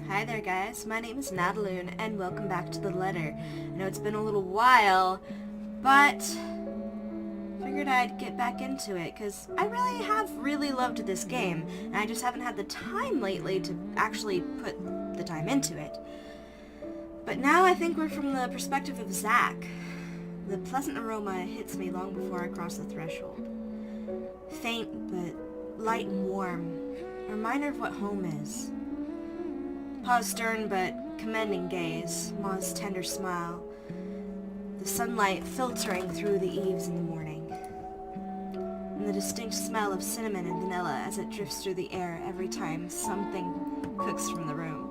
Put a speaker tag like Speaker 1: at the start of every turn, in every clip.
Speaker 1: Hi there guys, my name is Nadaloon and welcome back to The Letter. I know it's been a little while, but figured I'd get back into it because I really loved this game and I just haven't had the time lately to actually put the time into it. But now I think we're from the perspective of Zack. The pleasant aroma hits me long before I cross the threshold. Faint but light and warm, a reminder of what home is. Pa's stern but commending gaze, Ma's tender smile, the sunlight filtering through the eaves in the morning, and the distinct smell of cinnamon and vanilla as it drifts through the air every time something cooks from the room.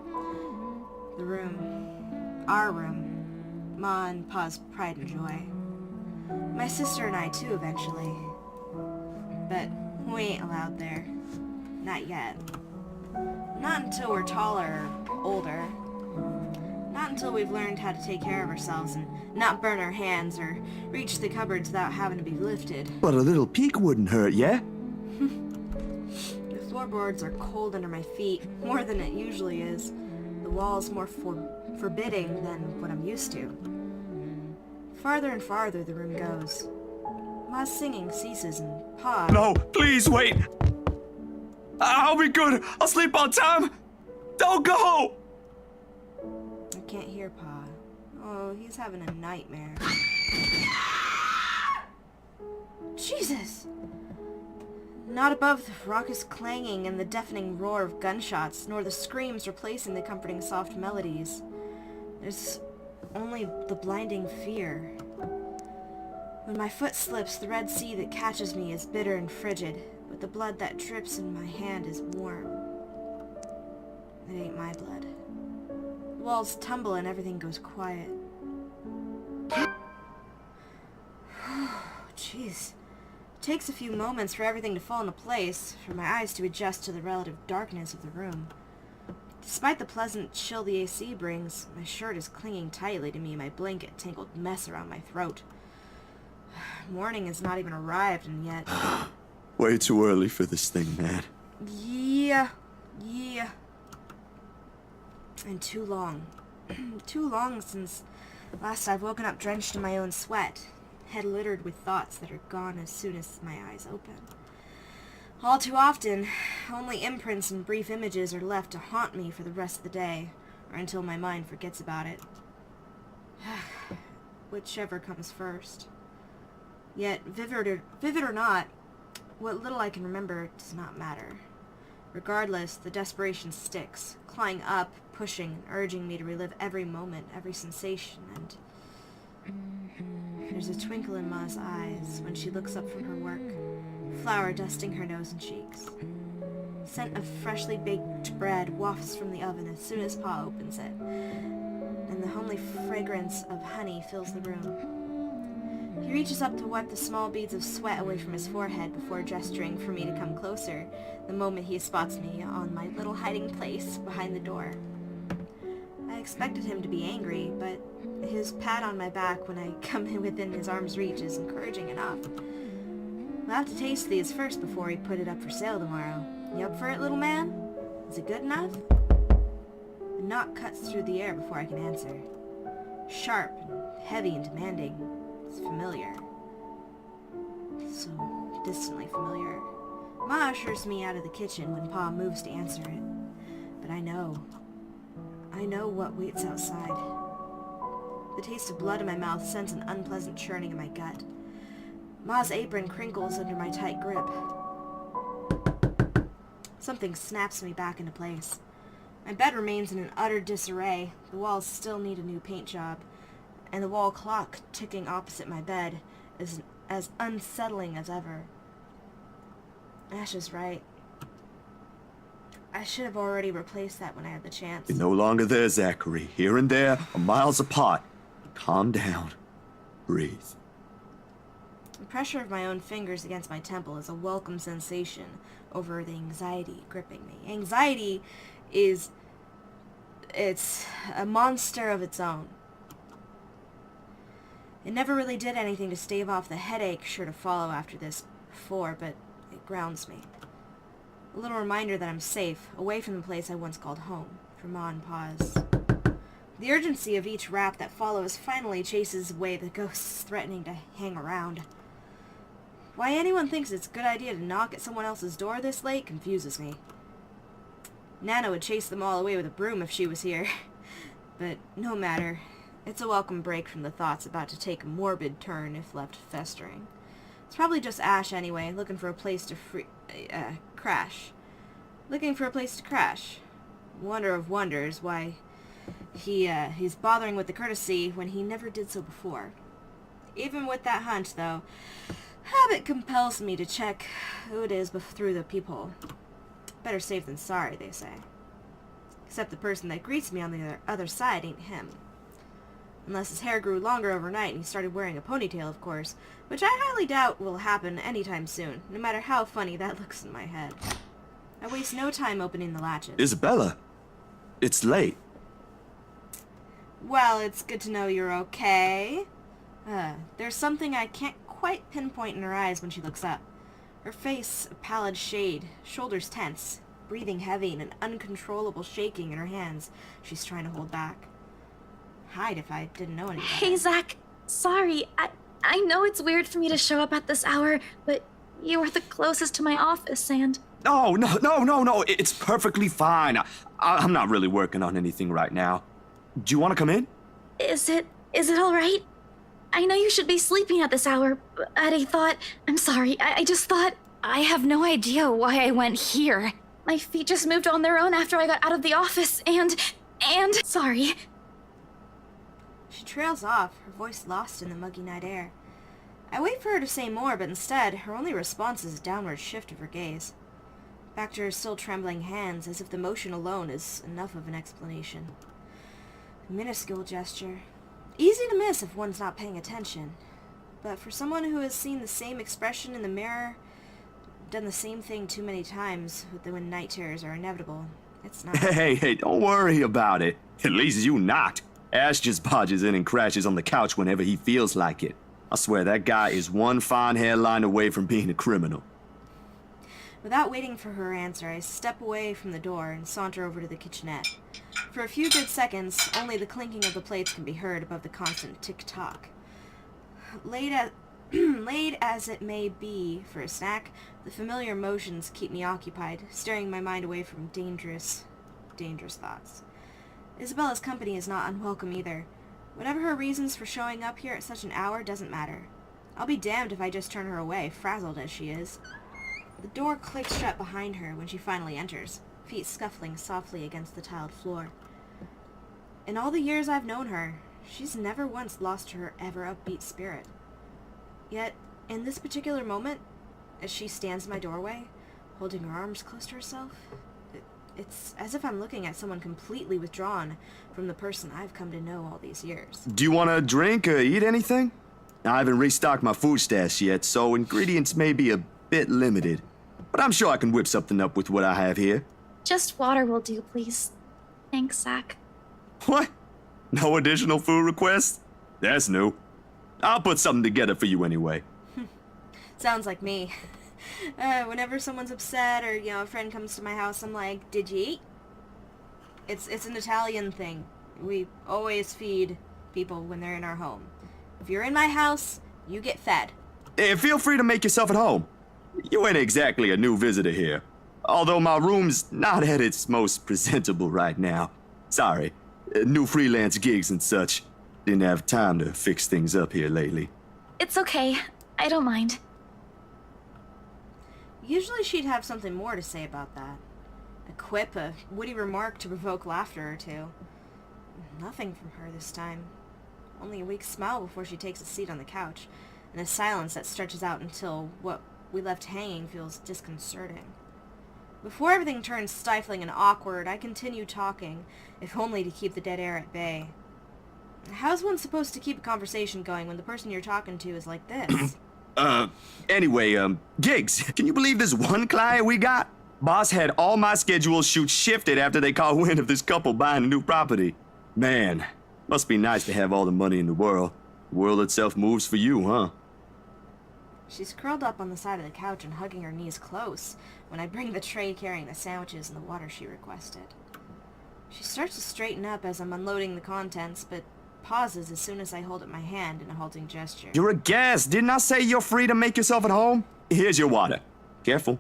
Speaker 1: The room. Our room. Ma and Pa's pride and joy. My sister and I too eventually. But we ain't allowed there. Not yet. Not until we're taller or older. Not until we've learned how to take care of ourselves and not burn our hands or reach the cupboards without having to be lifted.
Speaker 2: But a little peek wouldn't hurt, yeah?
Speaker 1: The floorboards are cold under my feet, more than it usually is. The walls more forbidding than what I'm used to. Farther and farther the room goes. Ma's singing ceases and Pa...
Speaker 2: No, please wait! I'll be good! I'll sleep on time! Don't go!
Speaker 1: I can't hear Pa. Oh, he's having a nightmare. Jesus! Not above the raucous clanging and the deafening roar of gunshots, nor the screams replacing the comforting soft melodies. There's only the blinding fear. When my foot slips, the red sea that catches me is bitter and frigid, but the blood that drips in my hand is warm. It ain't my blood. The walls tumble and everything goes quiet. Jeez. It takes a few moments for everything to fall into place, for my eyes to adjust to the relative darkness of the room. Despite the pleasant chill the AC brings, my shirt is clinging tightly to me, my blanket tangled mess around my throat. Morning has not even arrived, and yet...
Speaker 2: Way too early for this thing, man.
Speaker 1: Yeah. And too long. Too long since last I've woken up drenched in my own sweat, head littered with thoughts that are gone as soon as my eyes open. All too often, only imprints and brief images are left to haunt me for the rest of the day, or until my mind forgets about it. Whichever comes first. Yet, vivid or not, what little I can remember does not matter. Regardless, the desperation sticks, clawing up, pushing, and urging me to relive every moment, every sensation, and... There's a twinkle in Ma's eyes when she looks up from her work, flour dusting her nose and cheeks. Scent of freshly baked bread wafts from the oven as soon as Pa opens it, and the homely fragrance of honey fills the room. He reaches up to wipe the small beads of sweat away from his forehead before gesturing for me to come closer the moment he spots me on my little hiding place behind the door. I expected him to be angry, but his pat on my back when I come in within his arm's reach is encouraging enough. We'll have to taste these first before we put it up for sale tomorrow. You up for it, little man? Is it good enough? A knock cuts through the air before I can answer. Sharp and heavy and demanding. It's familiar. So distantly familiar. Ma ushers me out of the kitchen when Pa moves to answer it. But I know what waits outside. The taste of blood in my mouth sends an unpleasant churning in my gut. Ma's apron crinkles under my tight grip. Something snaps me back into place. My bed remains in an utter disarray. The walls still need a new paint job, and the wall clock ticking opposite my bed is as unsettling as ever. Ash is right. I should have already replaced that when I had the chance.
Speaker 2: You're no longer there, Zachary. Here and there, are miles apart. Calm down. Breathe.
Speaker 1: The pressure of my own fingers against my temple is a welcome sensation over the anxiety gripping me. Anxiety it's a monster of its own. It never really did anything to stave off the headache sure to follow after this before, but it grounds me. A little reminder that I'm safe, away from the place I once called home. Vermon paused. The urgency of each rap that follows finally chases away the ghosts threatening to hang around. Why anyone thinks it's a good idea to knock at someone else's door this late confuses me. Nana would chase them all away with a broom if she was here. But no matter. It's a welcome break from the thoughts about to take a morbid turn if left festering. It's probably just Ash anyway, looking for a place to crash. Looking for a place to crash. Wonder of wonders why he's bothering with the courtesy when he never did so before. Even with that hunch, though, habit compels me to check who it is through the peephole. Better safe than sorry, they say. Except the person that greets me on the other side ain't him. Unless his hair grew longer overnight and he started wearing a ponytail, of course, which I highly doubt will happen anytime soon, no matter how funny that looks in my head. I waste no time opening the latches.
Speaker 2: Isabella, it's late.
Speaker 1: Well, it's good to know you're okay. There's something I can't quite pinpoint in her eyes when she looks up. Her face a pallid shade, shoulders tense, breathing heavy and an uncontrollable shaking in her hands she's trying to hold back. Hide if I didn't know any better.
Speaker 3: Hey, Zach. Sorry. I know it's weird for me to show up at this hour, but you were the closest to my office, and...
Speaker 2: Oh, no. It's perfectly fine. I'm not really working on anything right now. Do you want to come in?
Speaker 3: Is it all right? I know you should be sleeping at this hour, but I thought... I'm sorry. I just thought... I have no idea why I went here. My feet just moved on their own after I got out of the office, and... Sorry.
Speaker 1: She trails off, her voice lost in the muggy night air. I wait for her to say more, but instead, her only response is a downward shift of her gaze. Back to her still trembling hands, as if the motion alone is enough of an explanation. A minuscule gesture. Easy to miss if one's not paying attention. But for someone who has seen the same expression in the mirror, done the same thing too many times when night terrors are inevitable, it's not...
Speaker 2: Hey, don't worry about it. At least you knocked. Ash just barges in and crashes on the couch whenever he feels like it. I swear that guy is one fine hairline away from being a criminal.
Speaker 1: Without waiting for her answer, I step away from the door and saunter over to the kitchenette. For a few good seconds, only the clinking of the plates can be heard above the constant tick-tock. Late as it may be for a snack, the familiar motions keep me occupied, steering my mind away from dangerous thoughts. Isabella's company is not unwelcome either. Whatever her reasons for showing up here at such an hour doesn't matter. I'll be damned if I just turn her away, frazzled as she is. The door clicks shut behind her when she finally enters, feet scuffling softly against the tiled floor. In all the years I've known her, she's never once lost her ever upbeat spirit. Yet, in this particular moment, as she stands in my doorway, holding her arms close to herself, it's as if I'm looking at someone completely withdrawn from the person I've come to know all these years.
Speaker 2: Do you want to drink or eat anything? I haven't restocked my food stash yet, so ingredients may be a bit limited. But I'm sure I can whip something up with what I have here.
Speaker 3: Just water will do, please. Thanks, Zach.
Speaker 2: What? No additional food requests? That's new. I'll put something together for you anyway.
Speaker 1: Sounds like me. Whenever someone's upset or, a friend comes to my house, I'm like, did you eat? It's an Italian thing. We always feed people when they're in our home. If you're in my house, you get fed.
Speaker 2: Hey, feel free to make yourself at home. You ain't exactly a new visitor here. Although my room's not at its most presentable right now. Sorry. New freelance gigs and such. Didn't have time to fix things up here lately.
Speaker 3: It's okay. I don't mind.
Speaker 1: Usually she'd have something more to say about that. A quip, a witty remark to provoke laughter or two. Nothing from her this time. Only a weak smile before she takes a seat on the couch, and a silence that stretches out until what we left hanging feels disconcerting. Before everything turns stifling and awkward, I continue talking, if only to keep the dead air at bay. How's one supposed to keep a conversation going when the person you're talking to is like this?
Speaker 2: Anyway, gigs. Can you believe this one client we got? Boss had all my schedule shoots shifted after they caught wind of this couple buying a new property. Man, must be nice to have all the money in the world. The world itself moves for you, huh?
Speaker 1: She's curled up on the side of the couch and hugging her knees close when I bring the tray carrying the sandwiches and the water she requested. She starts to straighten up as I'm unloading the contents, but pauses as soon as I hold up my hand in a halting gesture.
Speaker 2: You're a guest. Didn't I say you're free to make yourself at home? Here's your water. Careful.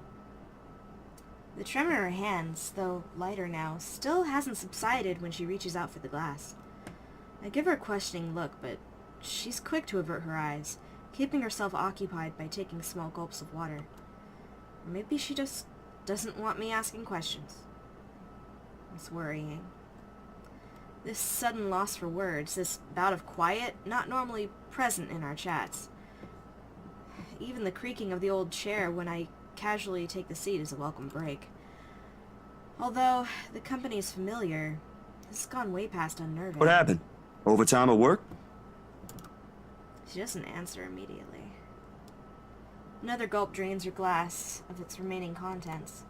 Speaker 1: The tremor in her hands, though lighter now, still hasn't subsided when she reaches out for the glass. I give her a questioning look, but she's quick to avert her eyes, keeping herself occupied by taking small gulps of water. Or maybe she just doesn't want me asking questions. It's worrying. This sudden loss for words, this bout of quiet, not normally present in our chats. Even the creaking of the old chair when I casually take the seat is a welcome break. Although the company is familiar, this has gone way past unnerving.
Speaker 2: What happened? Overtime at work?
Speaker 1: She doesn't answer immediately. Another gulp drains her glass of its remaining contents.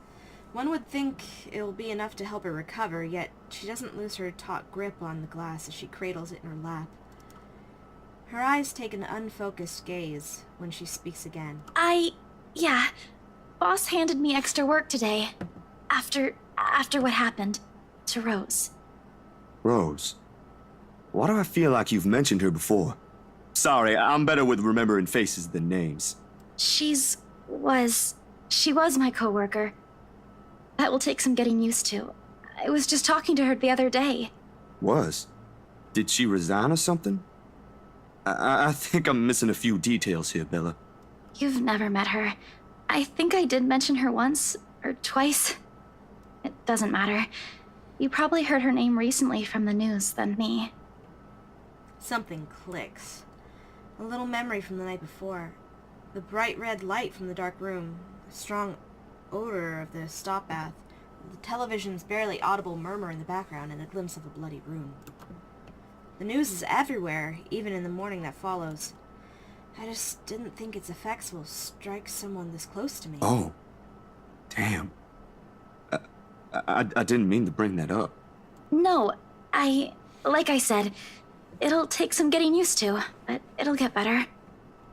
Speaker 1: One would think it'll be enough to help her recover, yet she doesn't lose her taut grip on the glass as she cradles it in her lap. Her eyes take an unfocused gaze when she speaks again.
Speaker 3: Yeah. Boss handed me extra work today. After what happened to Rose.
Speaker 2: Rose. Why do I feel like you've mentioned her before? Sorry, I'm better with remembering faces than names.
Speaker 3: She was my coworker. That will take some getting used to. I was just talking to her the other day.
Speaker 2: Was? Did she resign or something? I think I'm missing a few details here, Bella.
Speaker 3: You've never met her. I think I did mention her once or twice. It doesn't matter. You probably heard her name recently from the news than me.
Speaker 1: Something clicks. A little memory from the night before. The bright red light from the dark room. The strong odor of the stop bath. The television's barely audible murmur in the background and a glimpse of a bloody room. The news is everywhere, even in the morning that follows. I just didn't think its effects will strike someone this close to me.
Speaker 2: Oh. Damn. I didn't mean to bring that up.
Speaker 3: No, like I said, it'll take some getting used to, but it'll get better.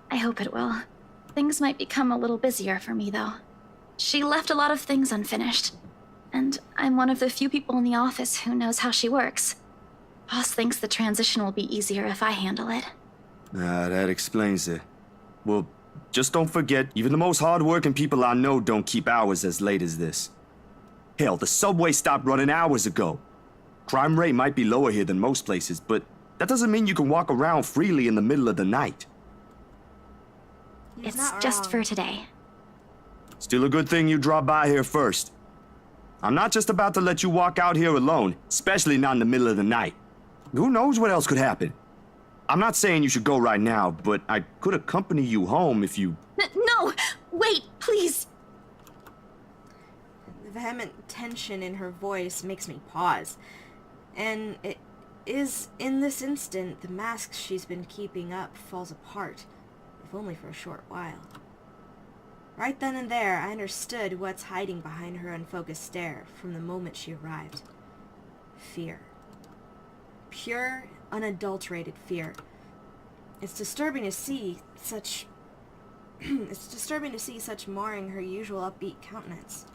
Speaker 3: I hope it will. Things might become a little busier for me, though. She left a lot of things unfinished, and I'm one of the few people in the office who knows how she works. Boss thinks the transition will be easier if I handle it.
Speaker 2: That explains it. Well, just don't forget, even the most hard-working people I know don't keep hours as late as this. Hell, the subway stopped running hours ago. Crime rate might be lower here than most places, but that doesn't mean you can walk around freely in the middle of the night.
Speaker 1: He's
Speaker 3: It's
Speaker 1: not
Speaker 3: just
Speaker 1: wrong.
Speaker 3: for today.
Speaker 2: Still a good thing you dropped by here first. I'm not just about to let you walk out here alone, especially not in the middle of the night. Who knows what else could happen? I'm not saying you should go right now, but I could accompany you home if you...
Speaker 3: No! Wait, please!
Speaker 1: The vehement tension in her voice makes me pause. And it is in this instant the mask she's been keeping up falls apart, if only for a short while. Right then and there, I understood what's hiding behind her unfocused stare from the moment she arrived. Fear. Pure, unadulterated fear. It's disturbing to see such... it's disturbing to see such marring her usual upbeat countenance.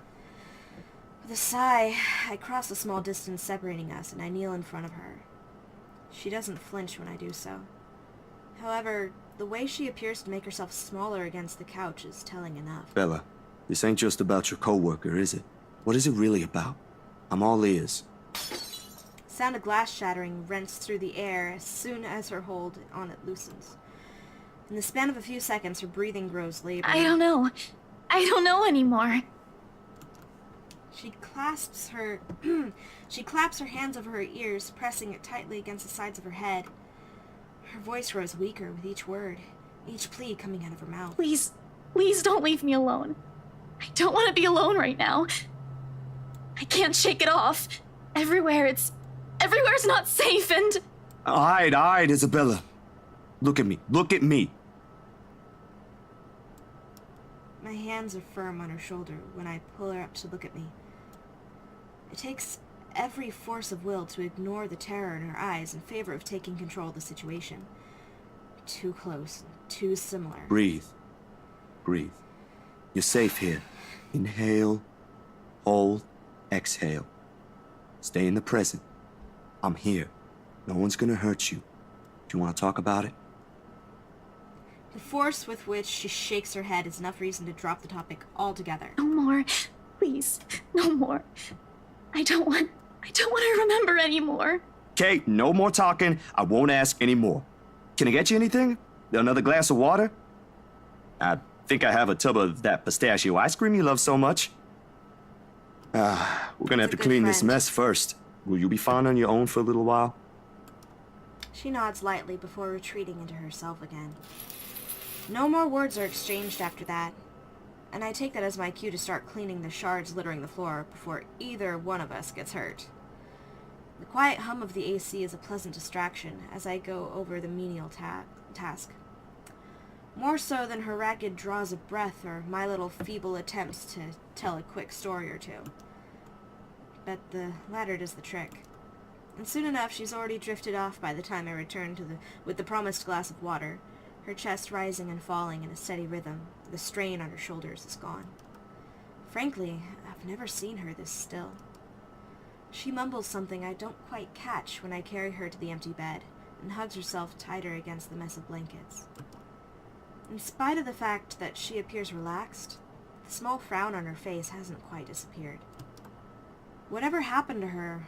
Speaker 1: With a sigh, I cross the small distance separating us and I kneel in front of her. She doesn't flinch when I do so. However, the way she appears to make herself smaller against the couch is telling enough.
Speaker 2: Bella, this ain't just about your coworker, is it? What is it really about? I'm all ears.
Speaker 1: Sound of glass shattering rents through the air as soon as her hold on it loosens. In the span of a few seconds, her breathing grows labored.
Speaker 3: I don't know. I don't know anymore.
Speaker 1: She clasps her she claps her hands over her ears, pressing it tightly against the sides of her head. Her voice grows weaker with each word, each plea coming out of her mouth.
Speaker 3: Please don't leave me alone. I don't want to be alone right now. I can't shake it off. Everywhere's not safe and...
Speaker 2: All right, Isabella. Look at me. Look at me.
Speaker 1: My hands are firm on her shoulder when I pull her up to look at me. It takes every force of will to ignore the terror in her eyes in favor of taking control of the situation. Too close, too similar.
Speaker 2: Breathe. Breathe. You're safe here. Inhale. Hold. Exhale. Stay in the present. I'm here. No one's gonna hurt you. Do you want to talk about it?
Speaker 1: The force with which she shakes her head is enough reason to drop the topic altogether.
Speaker 3: No more. Please, no more. I don't want to remember anymore.
Speaker 2: Kate, no more talking. I won't ask any more. Can I get you anything? Another glass of water? I think I have a tub of that pistachio ice cream you love so much. We're gonna have to
Speaker 1: He's a good
Speaker 2: clean this
Speaker 1: friend.
Speaker 2: mess first. Will you be fine on your own for a little while?
Speaker 1: She nods lightly before retreating into herself again. No more words are exchanged after that, and I take that as my cue to start cleaning the shards littering the floor before either one of us gets hurt. The quiet hum of the AC is a pleasant distraction as I go over the menial task. More so than her ragged draws of breath or my little feeble attempts to tell a quick story or two. But the latter does the trick. And soon enough she's already drifted off by the time I return with the promised glass of water, her chest rising and falling in a steady rhythm. The strain on her shoulders is gone. Frankly, I've never seen her this still. She mumbles something I don't quite catch when I carry her to the empty bed and hugs herself tighter against the mess of blankets. In spite of the fact that she appears relaxed, the small frown on her face hasn't quite disappeared. Whatever happened to her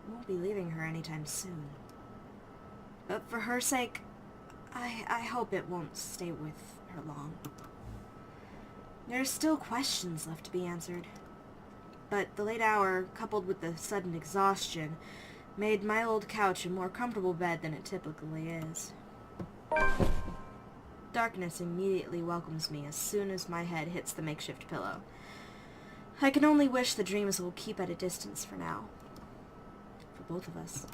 Speaker 1: won't be leaving her anytime soon. But for her sake, I hope it won't stay with her long. There are still questions left to be answered. But the late hour, coupled with the sudden exhaustion, made my old couch a more comfortable bed than it typically is. Darkness immediately welcomes me as soon as my head hits the makeshift pillow. I can only wish the dreams will keep at a distance for now. For both of us.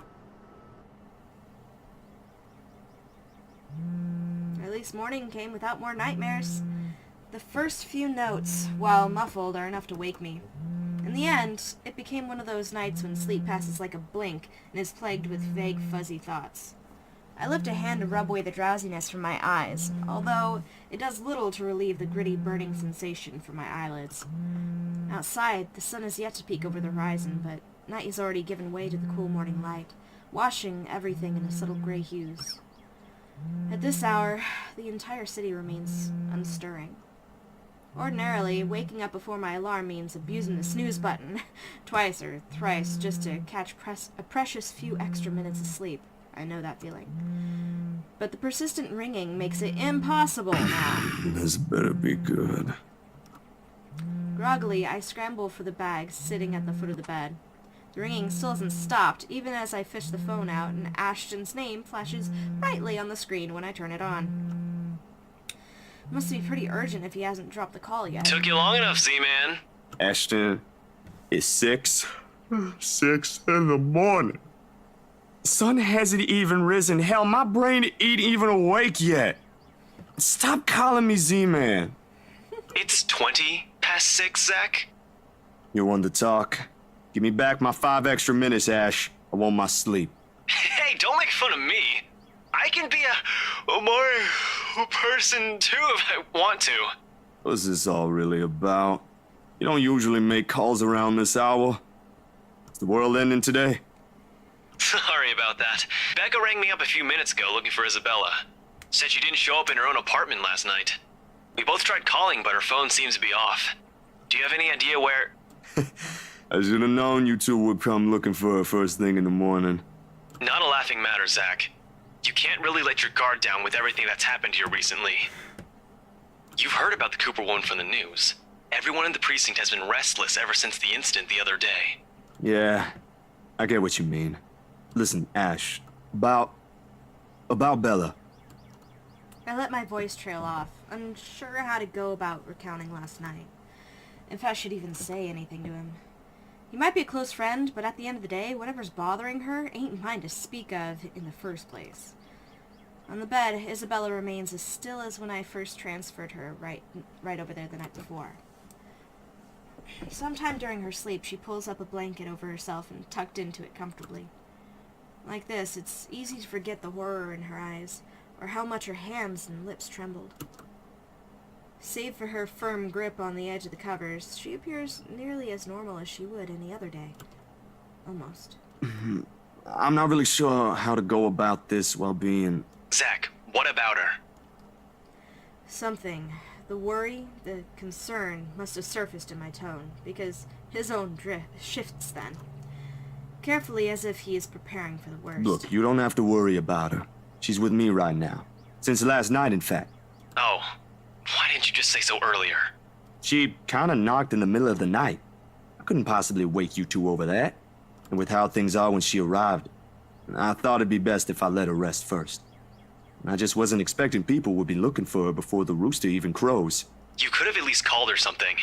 Speaker 1: At least morning came without more nightmares. The first few notes, while muffled, are enough to wake me. In the end, it became one of those nights when sleep passes like a blink and is plagued with vague, fuzzy thoughts. I lift a hand to rub away the drowsiness from my eyes, although it does little to relieve the gritty, burning sensation from my eyelids. Outside, the sun is yet to peek over the horizon, but night has already given way to the cool morning light, washing everything in a subtle gray hues. At this hour, the entire city remains unstirring. Ordinarily, waking up before my alarm means abusing the snooze button twice or thrice just to catch a precious few extra minutes of sleep. I know that feeling. But the persistent ringing makes it impossible now.
Speaker 2: This better be good.
Speaker 1: Groggily, I scramble for the bag sitting at the foot of the bed. The ringing still hasn't stopped, even as I fish the phone out and Ashton's name flashes brightly on the screen when I turn it on. It must be pretty urgent if he hasn't dropped the call yet.
Speaker 4: Took you long enough, Z-Man.
Speaker 2: Ashton, it's 6 in the morning. Sun hasn't even risen. Hell, my brain ain't even awake yet. Stop calling me Z-Man.
Speaker 4: It's 20 past 6, Zach.
Speaker 2: You're one to talk. Give me back my 5 extra minutes, Ash. I want my sleep.
Speaker 4: Hey, don't make fun of me. I can be a more person too if I want to.
Speaker 2: What's this all really about? You don't usually make calls around this hour. Is the world ending today?
Speaker 4: Sorry about that. Becca rang me up a few minutes ago looking for Isabella. Said she didn't show up in her own apartment last night. We both tried calling, but her phone seems to be off. Do you have any idea where...
Speaker 2: I should have known you two would come looking for her first thing in the morning.
Speaker 4: Not a laughing matter, Zach. You can't really let your guard down with everything that's happened here recently. You've heard about the Cooper woman from the news. Everyone in the precinct has been restless ever since the incident the other day.
Speaker 2: Yeah, I get what you mean. Listen, Ash, about Bella.
Speaker 1: I let my voice trail off, unsure how to go about recounting last night. If I should even say anything to him. He might be a close friend, but at the end of the day, whatever's bothering her ain't mine to speak of in the first place. On the bed, Isabella remains as still as when I first transferred her right over there the night before. Sometime during her sleep, she pulls up a blanket over herself and tucked into it comfortably. Like this, it's easy to forget the horror in her eyes, or how much her hands and lips trembled. Save for her firm grip on the edge of the covers, she appears nearly as normal as she would any other day. Almost.
Speaker 2: I'm not really sure how to go about this while being...
Speaker 4: Zach, what about her?
Speaker 1: Something. The worry, the concern must have surfaced in my tone, because his own drift shifts then. Carefully, as if he is preparing for the worst.
Speaker 2: Look, you don't have to worry about her. She's with me right now. Since last night, in fact.
Speaker 4: Oh, why didn't you just say so earlier?
Speaker 2: She kinda knocked in the middle of the night. I couldn't possibly wake you two over that. And with how things are when she arrived, I thought it'd be best if I let her rest first. I just wasn't expecting people would be looking for her before the rooster even crows.
Speaker 4: You could have at least called her something.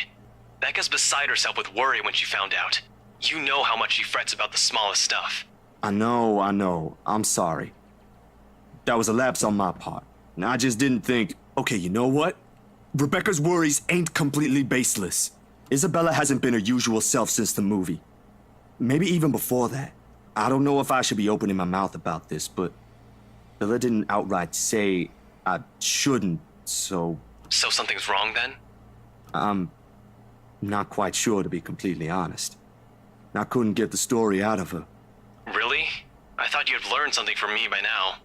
Speaker 4: Becca's beside herself with worry when she found out. You know how much she frets about the smallest stuff.
Speaker 2: I know. I'm sorry. That was a lapse on my part. And I just didn't think, okay, you know what? Rebecca's worries ain't completely baseless. Isabella hasn't been her usual self since the movie. Maybe even before that. I don't know if I should be opening my mouth about this, but Bella didn't outright say I shouldn't, so
Speaker 4: So something's wrong then?
Speaker 2: I'm not quite sure, to be completely honest. I couldn't get the story out of her.
Speaker 4: Really? I thought you'd have learned something from me by now.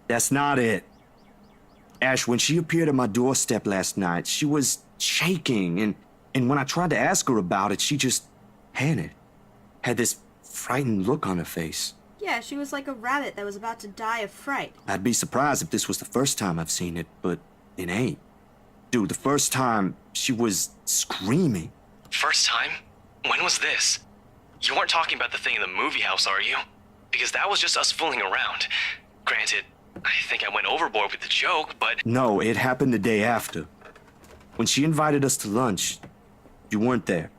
Speaker 2: That's not it. Ash, when she appeared at my doorstep last night, she was shaking, and when I tried to ask her about it, she just panicked. Had this frightened look on her face.
Speaker 1: Yeah, she was like a rabbit that was about to die of fright.
Speaker 2: I'd be surprised if this was the first time I've seen it, but it ain't. Dude, the first time, she was screaming.
Speaker 4: First time? When was this? You weren't talking about the thing in the movie house, are you? Because that was just us fooling around. Granted, I think I went overboard with the joke, but...
Speaker 2: No, it happened the day after. When she invited us to lunch, you weren't there.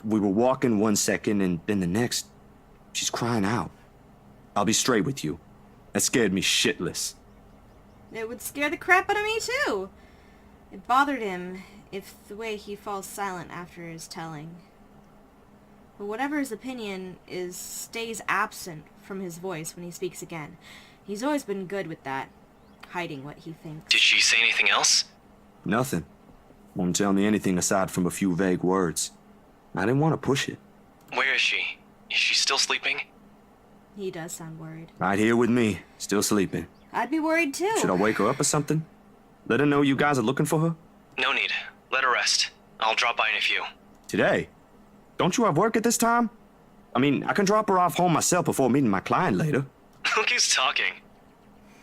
Speaker 2: We were walking one second, and then the next, she's crying out. I'll be straight with you. That scared me shitless.
Speaker 1: It would scare the crap out of me, too. It bothered him if the way he falls silent after his telling. But whatever his opinion is, stays absent from his voice when he speaks again. He's always been good with that, hiding what he thinks.
Speaker 4: Did she say anything else?
Speaker 2: Nothing. Won't tell me anything aside from a few vague words. I didn't want to push it.
Speaker 4: Where is she? Is she still sleeping?
Speaker 1: He does sound worried.
Speaker 2: Right here with me, still sleeping.
Speaker 1: I'd be worried, too.
Speaker 2: Should I wake her up or something? Let her know you guys are looking for her?
Speaker 4: No need. Let her rest. I'll drop by in a few.
Speaker 2: Today? Don't you have work at this time? I mean, I can drop her off home myself before meeting my client later.
Speaker 4: Look who's talking.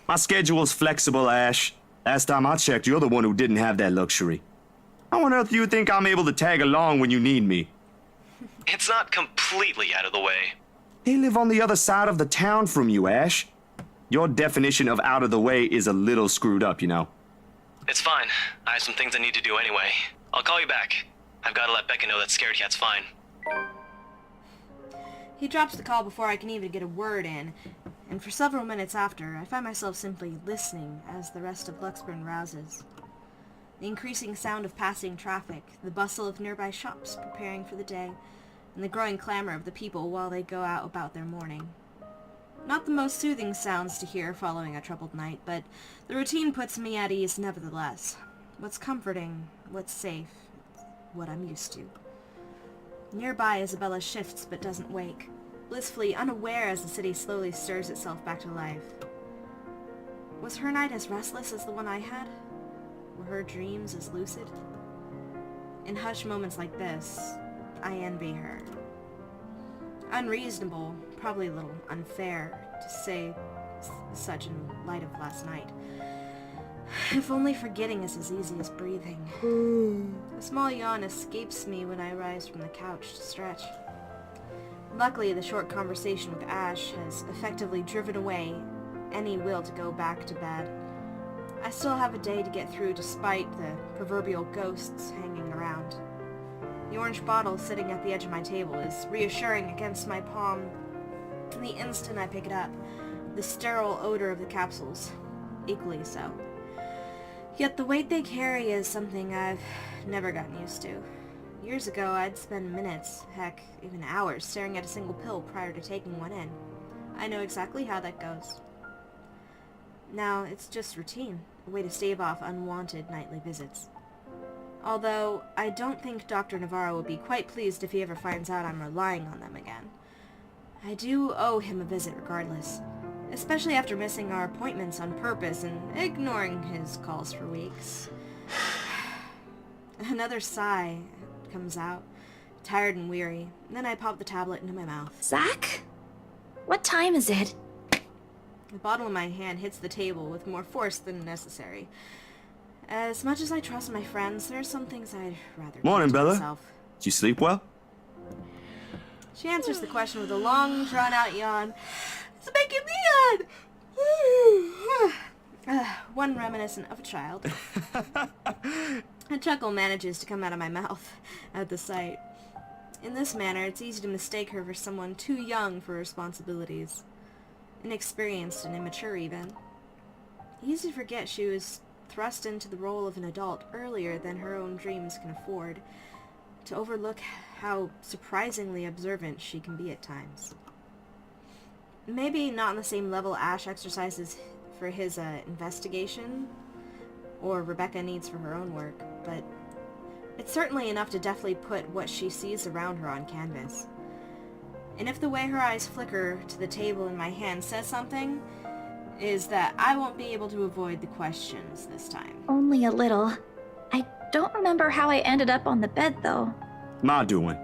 Speaker 2: My schedule's flexible, Ash. Last time I checked, you're the one who didn't have that luxury. How on earth do you think I'm able to tag along when you need me?
Speaker 4: It's not completely out of the way.
Speaker 2: They live on the other side of the town from you, Ash. Your definition of out of the way is a little screwed up, you know.
Speaker 4: It's fine. I have some things I need to do anyway. I'll call you back. I've got to let Becca know that Scared Cat's fine.
Speaker 1: He drops the call before I can even get a word in, and for several minutes after, I find myself simply listening as the rest of Luxburn rouses. The increasing sound of passing traffic, the bustle of nearby shops preparing for the day, and the growing clamor of the people while they go out about their morning. Not the most soothing sounds to hear following a troubled night, but the routine puts me at ease nevertheless. What's comforting, what's safe, what I'm used to. Nearby, Isabella shifts but doesn't wake, blissfully unaware as the city slowly stirs itself back to life. Was her night as restless as the one I had? Were her dreams as lucid? In hushed moments like this, I envy her. Unreasonable, probably a little unfair to say such in light of last night. If only forgetting is as easy as breathing. A small yawn escapes me when I rise from the couch to stretch. Luckily, the short conversation with Ash has effectively driven away any will to go back to bed. I still have a day to get through despite the proverbial ghosts hanging around. The orange bottle sitting at the edge of my table is reassuring against my palm. The instant I pick it up, the sterile odor of the capsules, equally so. Yet the weight they carry is something I've never gotten used to. Years ago, I'd spend minutes, heck, even hours, staring at a single pill prior to taking one in. I know exactly how that goes. Now, it's just routine, a way to stave off unwanted nightly visits. Although, I don't think Dr. Navarro will be quite pleased if he ever finds out I'm relying on them again. I do owe him a visit regardless, especially after missing our appointments on purpose and ignoring his calls for weeks. Another sigh comes out, tired and weary, and then I pop the tablet into my mouth.
Speaker 3: Zach? What time is it?
Speaker 1: The bottle in my hand hits the table with more force than necessary. As much as I trust my friends, there are some things I'd rather
Speaker 2: Morning,
Speaker 1: keep to
Speaker 2: Bella.
Speaker 1: myself.
Speaker 2: Did you sleep well?
Speaker 1: She answers the question with a long, drawn-out yawn. It's making me yawn! One reminiscent of a child. A chuckle manages to come out of my mouth at the sight. In this manner, it's easy to mistake her for someone too young for responsibilities. Inexperienced and immature, even. Easy to forget she was thrust into the role of an adult earlier than her own dreams can afford. To overlook how surprisingly observant she can be at times. Maybe not on the same level Ash exercises for his investigation, or Rebecca needs for her own work, but it's certainly enough to deftly put what she sees around her on canvas. And if the way her eyes flicker to the table in my hand says something, is that I won't be able to avoid the questions this time.
Speaker 3: Only a little. I don't remember how I ended up on the bed, though.
Speaker 2: My doing.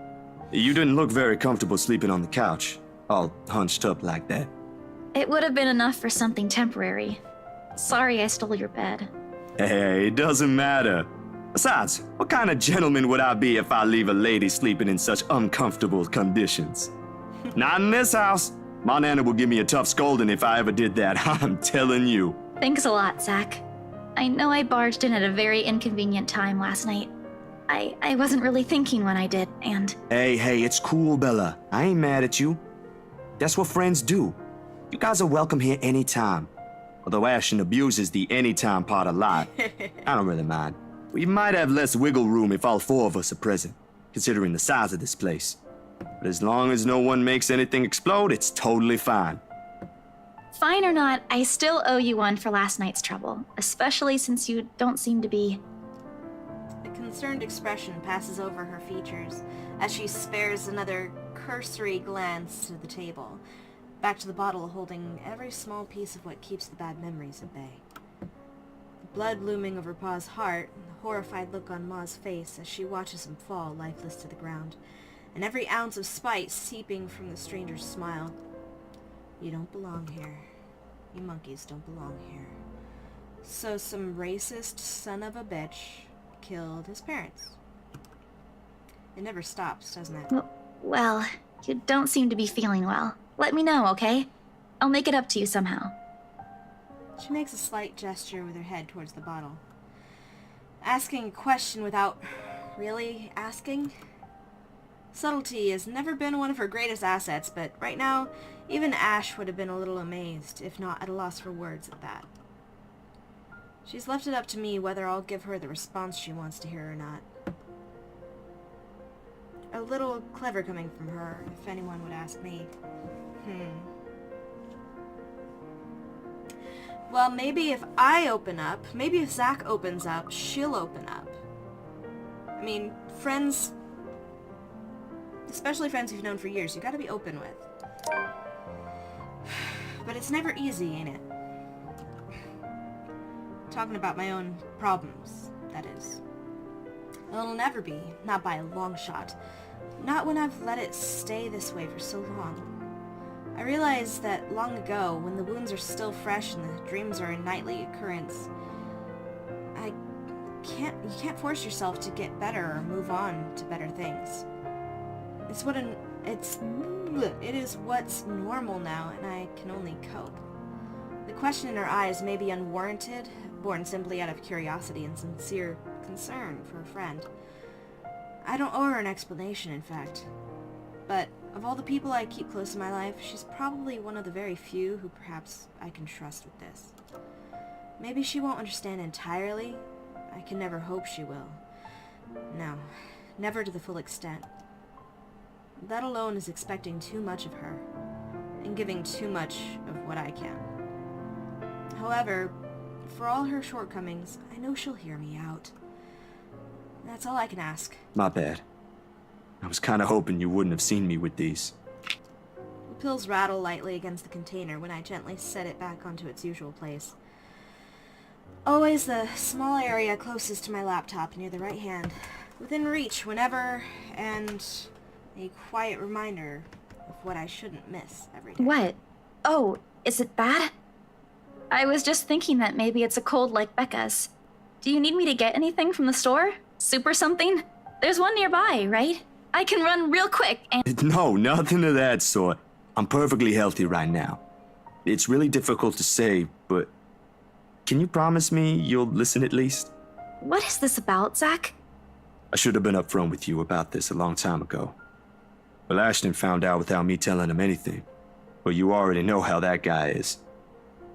Speaker 2: You didn't look very comfortable sleeping on the couch, all hunched up like that.
Speaker 3: It would have been enough for something temporary. Sorry I stole your bed.
Speaker 2: Hey, it doesn't matter. Besides, what kind of gentleman would I be if I leave a lady sleeping in such uncomfortable conditions? Not in this house. My nana will give me a tough scolding if I ever did that, I'm telling you.
Speaker 3: Thanks a lot, Zach. I know I barged in at a very inconvenient time last night. I wasn't really thinking when I did, and...
Speaker 2: Hey, it's cool, Bella. I ain't mad at you. That's what friends do. You guys are welcome here anytime. Although Ashton abuses the anytime part a lot, I don't really mind. We might have less wiggle room if all four of us are present, considering the size of this place. But as long as no one makes anything explode, it's totally fine.
Speaker 3: Fine or not, I still owe you one for last night's trouble, especially since you don't seem to be...
Speaker 1: A concerned expression passes over her features as she spares another cursory glance to the table, back to the bottle holding every small piece of what keeps the bad memories at bay. The blood looming over Pa's heart, and the horrified look on Ma's face as she watches him fall lifeless to the ground, and every ounce of spite seeping from the stranger's smile. You don't belong here. You monkeys don't belong here. So some racist son of a bitch killed his parents. It never stops, doesn't it?
Speaker 3: Well, you don't seem to be feeling well. Let me know, okay? I'll make it up to you somehow.
Speaker 1: She makes a slight gesture with her head towards the bottle. Asking a question without really asking? Subtlety has never been one of her greatest assets, but right now, even Ash would have been a little amazed, if not at a loss for words at that. She's left it up to me whether I'll give her the response she wants to hear or not. A little clever coming from her, if anyone would ask me. Well, maybe if I open up, maybe if Zach opens up, she'll open up. I mean, friends, especially friends you've known for years, you gotta be open with. But it's never easy, ain't it? Talking about my own problems, that is. Well, it'll never be, not by a long shot. Not when I've let it stay this way for so long. I realized that long ago, when the wounds are still fresh and the dreams are a nightly occurrence, you can't force yourself to get better or move on to better things. It is what's normal now, and I can only cope. The question in her eyes may be unwarranted, born simply out of curiosity and sincere concern for a friend. I don't owe her an explanation, in fact. But of all the people I keep close in my life, she's probably one of the very few who perhaps I can trust with this. Maybe she won't understand entirely. I can never hope she will. No, never to the full extent. That alone is expecting too much of her, and giving too much of what I can. However, for all her shortcomings, I know she'll hear me out. That's all I can ask.
Speaker 2: My bad. I was kinda hoping you wouldn't have seen me with these.
Speaker 1: pills rattle lightly against the container when I gently set it back onto its usual place. Always the small area closest to my laptop near the right hand, within reach whenever, and a quiet reminder of what I shouldn't miss every day.
Speaker 3: What? Oh, is it bad? I was just thinking that maybe it's a cold like Becca's. Do you need me to get anything from the store? Soup or something? There's one nearby, right? I can run real quick and—
Speaker 2: No, nothing of that sort. I'm perfectly healthy right now. It's really difficult to say, but can you promise me you'll listen at least?
Speaker 3: What is this about, Zach?
Speaker 2: I should have been upfront with you about this a long time ago. Well, Ashton found out without me telling him anything. But you already know how that guy is.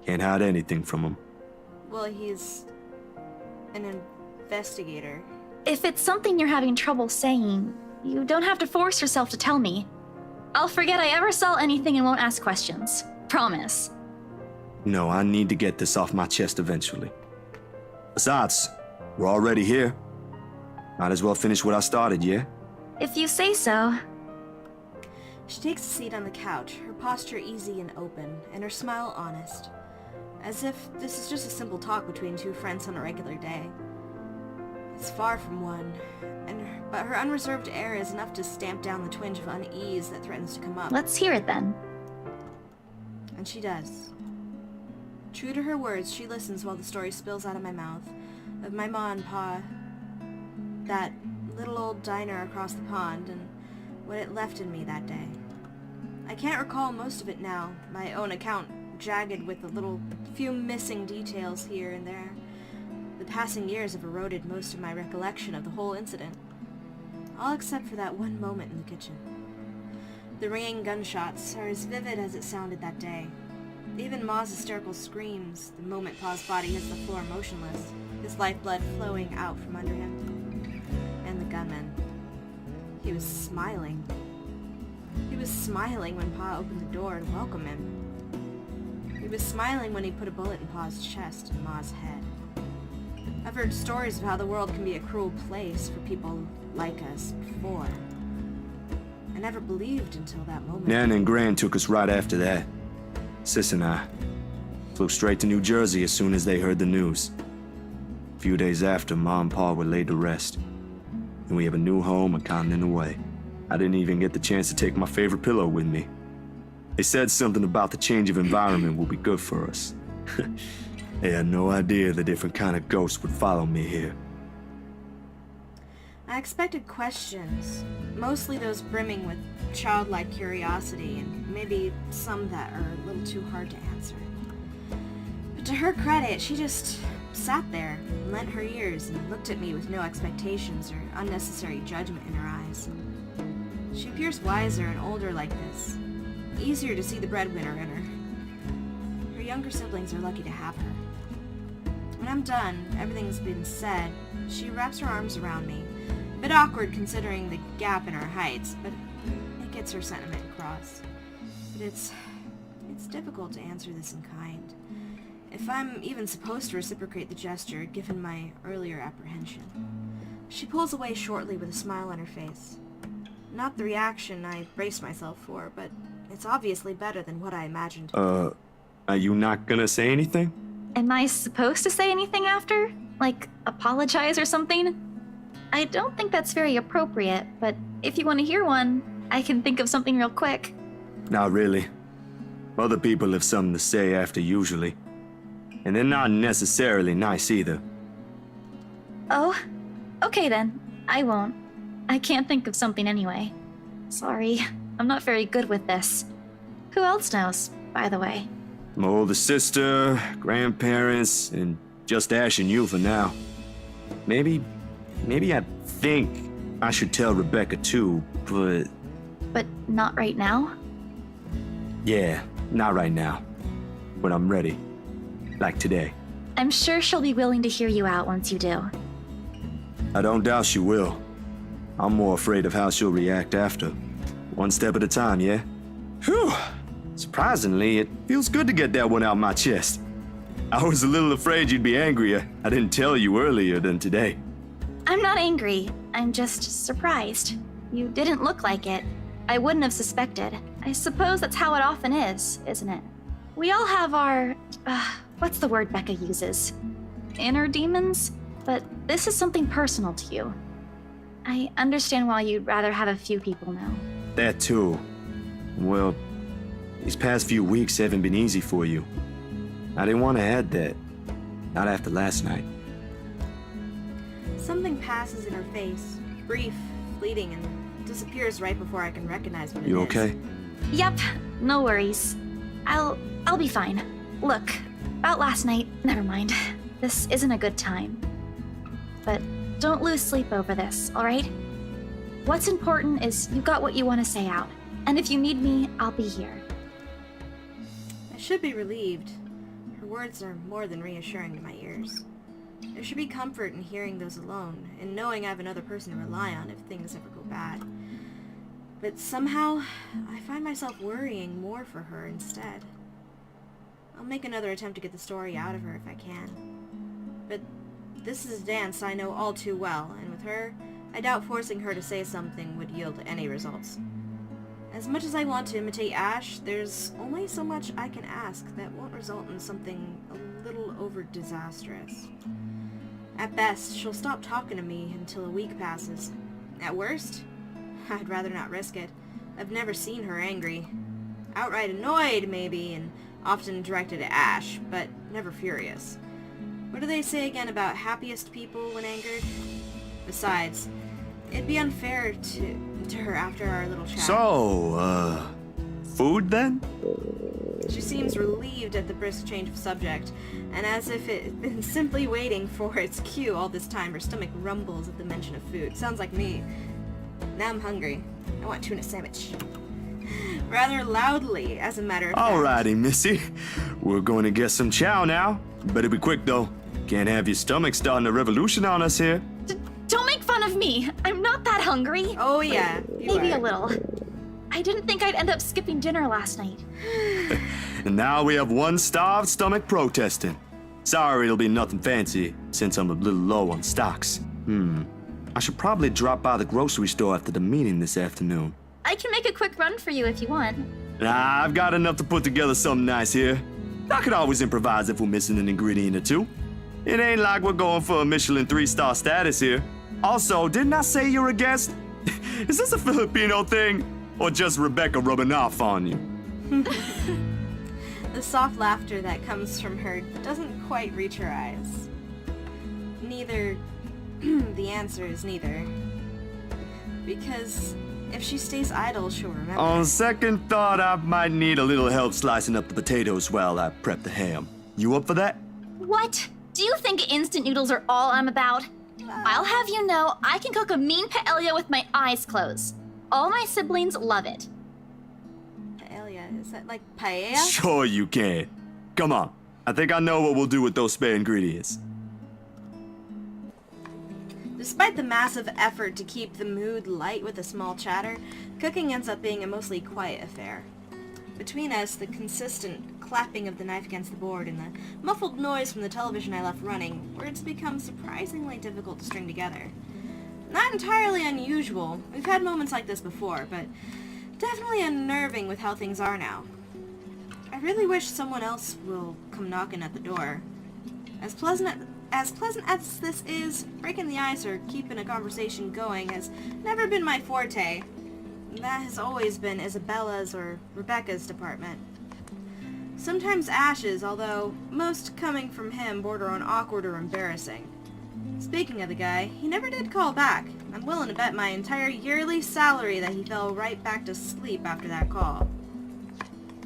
Speaker 2: Can't hide anything from him.
Speaker 1: Well, he's an investigator.
Speaker 3: If it's something you're having trouble saying, you don't have to force yourself to tell me. I'll forget I ever saw anything and won't ask questions. Promise.
Speaker 2: No, I need to get this off my chest eventually. Besides, we're already here. Might as well finish what I started, yeah?
Speaker 3: If you say so.
Speaker 1: She takes a seat on the couch, her posture easy and open, and her smile honest. As if this is just a simple talk between two friends on a regular day. It's far from one, but her unreserved air is enough to stamp down the twinge of unease that threatens to come up.
Speaker 3: Let's hear it then.
Speaker 1: And she does. True to her words, she listens while the story spills out of my mouth, of my ma and pa, that little old diner across the pond, and what it left in me that day. I can't recall most of it now, my own account jagged with a few missing details here and there. The passing years have eroded most of my recollection of the whole incident, all except for that one moment in the kitchen. The ringing gunshots are as vivid as it sounded that day. Even Ma's hysterical screams the moment Pa's body hits the floor motionless, his lifeblood flowing out from under him. And the gunman. He was smiling. He was smiling when Pa opened the door and welcomed him. He was smiling when he put a bullet in Pa's chest and Ma's head. I've heard stories of how the world can be a cruel place for people like us before. I never believed until that moment.
Speaker 2: Nan and Gran took us right after that. Sis and I flew straight to New Jersey as soon as they heard the news. A few days after, Ma and Pa were laid to rest. And we have a new home a continent away. I didn't even get the chance to take my favorite pillow with me. They said something about the change of environment will be good for us. They had no idea the different kind of ghosts would follow me here.
Speaker 1: I expected questions, mostly those brimming with childlike curiosity, and maybe some that are a little too hard to answer. But to her credit, she just sat there, and lent her ears, and looked at me with no expectations or unnecessary judgment in her eyes. She appears wiser and older like this, easier to see the breadwinner in her. Her younger siblings are lucky to have her. When I'm done, everything's been said, she wraps her arms around me. A bit awkward considering the gap in our heights, but it gets her sentiment across. But it's difficult to answer this in kind. If I'm even supposed to reciprocate the gesture, given my earlier apprehension. She pulls away shortly with a smile on her face. Not the reaction I braced myself for, but it's obviously better than what I imagined.
Speaker 2: Are you not gonna say anything?
Speaker 3: Am I supposed to say anything after? Like, apologize or something? I don't think that's very appropriate, but if you want to hear one, I can think of something real quick.
Speaker 2: Not really. Other people have something to say after usually. And they're not necessarily nice either.
Speaker 3: Oh? Okay then. I won't. I can't think of something anyway. Sorry. I'm not very good with this. Who else knows, by the way?
Speaker 2: My older sister, grandparents, and just Ash and you for now. Maybe I think I should tell Rebecca too, but...
Speaker 3: But not right now?
Speaker 2: Yeah, not right now. When I'm ready. Like today.
Speaker 3: I'm sure she'll be willing to hear you out once you do.
Speaker 2: I don't doubt she will. I'm more afraid of how she'll react after. One step at a time, yeah? Whew! Surprisingly, it feels good to get that one out my chest. I was a little afraid you'd be angrier. I didn't tell you earlier than today.
Speaker 3: I'm not angry. I'm just surprised. You didn't look like it. I wouldn't have suspected. I suppose that's how it often is, isn't it? We all have our, what's the word Becca uses? Inner demons? But this is something personal to you. I understand why you'd rather have a few people know.
Speaker 2: That too. Well, these past few weeks haven't been easy for you. I didn't want to add that. Not after last night.
Speaker 1: Something passes in her face, brief, fleeting, and disappears right before I can recognize what it is.
Speaker 2: You okay?
Speaker 3: Yep, no worries. I'll be fine. Look, about last night, never mind. This isn't a good time. But don't lose sleep over this, alright? What's important is you got what you want to say out. And if you need me, I'll be here.
Speaker 1: I should be relieved. Her words are more than reassuring to my ears. There should be comfort in hearing those alone, and knowing I have another person to rely on if things ever go bad. But somehow, I find myself worrying more for her instead. I'll make another attempt to get the story out of her if I can. But this is a dance I know all too well, and with her, I doubt forcing her to say something would yield any results. As much as I want to imitate Ash, there's only so much I can ask that won't result in something a little over disastrous. At best, she'll stop talking to me until a week passes. At worst, I'd rather not risk it. I've never seen her angry. Outright annoyed, maybe, and often directed at Ash, but never furious. What do they say again about happiest people when angered? Besides, it'd be unfair to her after our little chat.
Speaker 2: So, food then?
Speaker 1: She seems relieved at the brisk change of subject, and as if it had been simply waiting for its cue all this time, her stomach rumbles at the mention of food. Sounds like me. Now I'm hungry. I want tuna sandwich. Rather loudly, as a matter of fact.
Speaker 2: Alrighty, Missy. We're going to get some chow now. Better be quick, though. Can't have your stomach starting a revolution on us here.
Speaker 3: Don't make fun of me. I'm not that hungry.
Speaker 1: Oh yeah, you
Speaker 3: Maybe
Speaker 1: are.
Speaker 3: a little. I didn't think I'd end up skipping dinner last night.
Speaker 2: And now we have one starved stomach protesting. Sorry, it'll be nothing fancy, since I'm a little low on stocks. I should probably drop by the grocery store after the meeting this afternoon.
Speaker 3: I can make a quick run for you if you want.
Speaker 2: Nah, I've got enough to put together something nice here. I could always improvise if we're missing an ingredient or two. It ain't like we're going for a Michelin 3-star status here. Also, didn't I say you're a guest? Is this a Filipino thing? Or just Rebecca rubbing off on you?
Speaker 1: The soft laughter that comes from her doesn't quite reach her eyes. Neither... the answer is neither. Because if she stays idle, she'll remember.
Speaker 2: On second thought, I might need a little help slicing up the potatoes while I prep the ham. You up for that?
Speaker 3: What? Do you think instant noodles are all I'm about? I'll have you know I can cook a mean paella with my eyes closed. All my siblings love it.
Speaker 1: Paella, is that like paella?
Speaker 2: Sure you can. Come on. I think I know what we'll do with those spare ingredients.
Speaker 1: Despite the massive effort to keep the mood light with a small chatter, cooking ends up being a mostly quiet affair. Between us, the consistent clapping of the knife against the board and the muffled noise from the television I left running, words become surprisingly difficult to string together. Not entirely unusual. We've had moments like this before, but definitely unnerving with how things are now. I really wish someone else will come knocking at the door. As pleasant as this is, breaking the ice or keeping a conversation going has never been my forte. That has always been Isabella's or Rebecca's department. Sometimes Ash's, although most coming from him border on awkward or embarrassing. Speaking of the guy, he never did call back. I'm willing to bet my entire yearly salary that he fell right back to sleep after that call.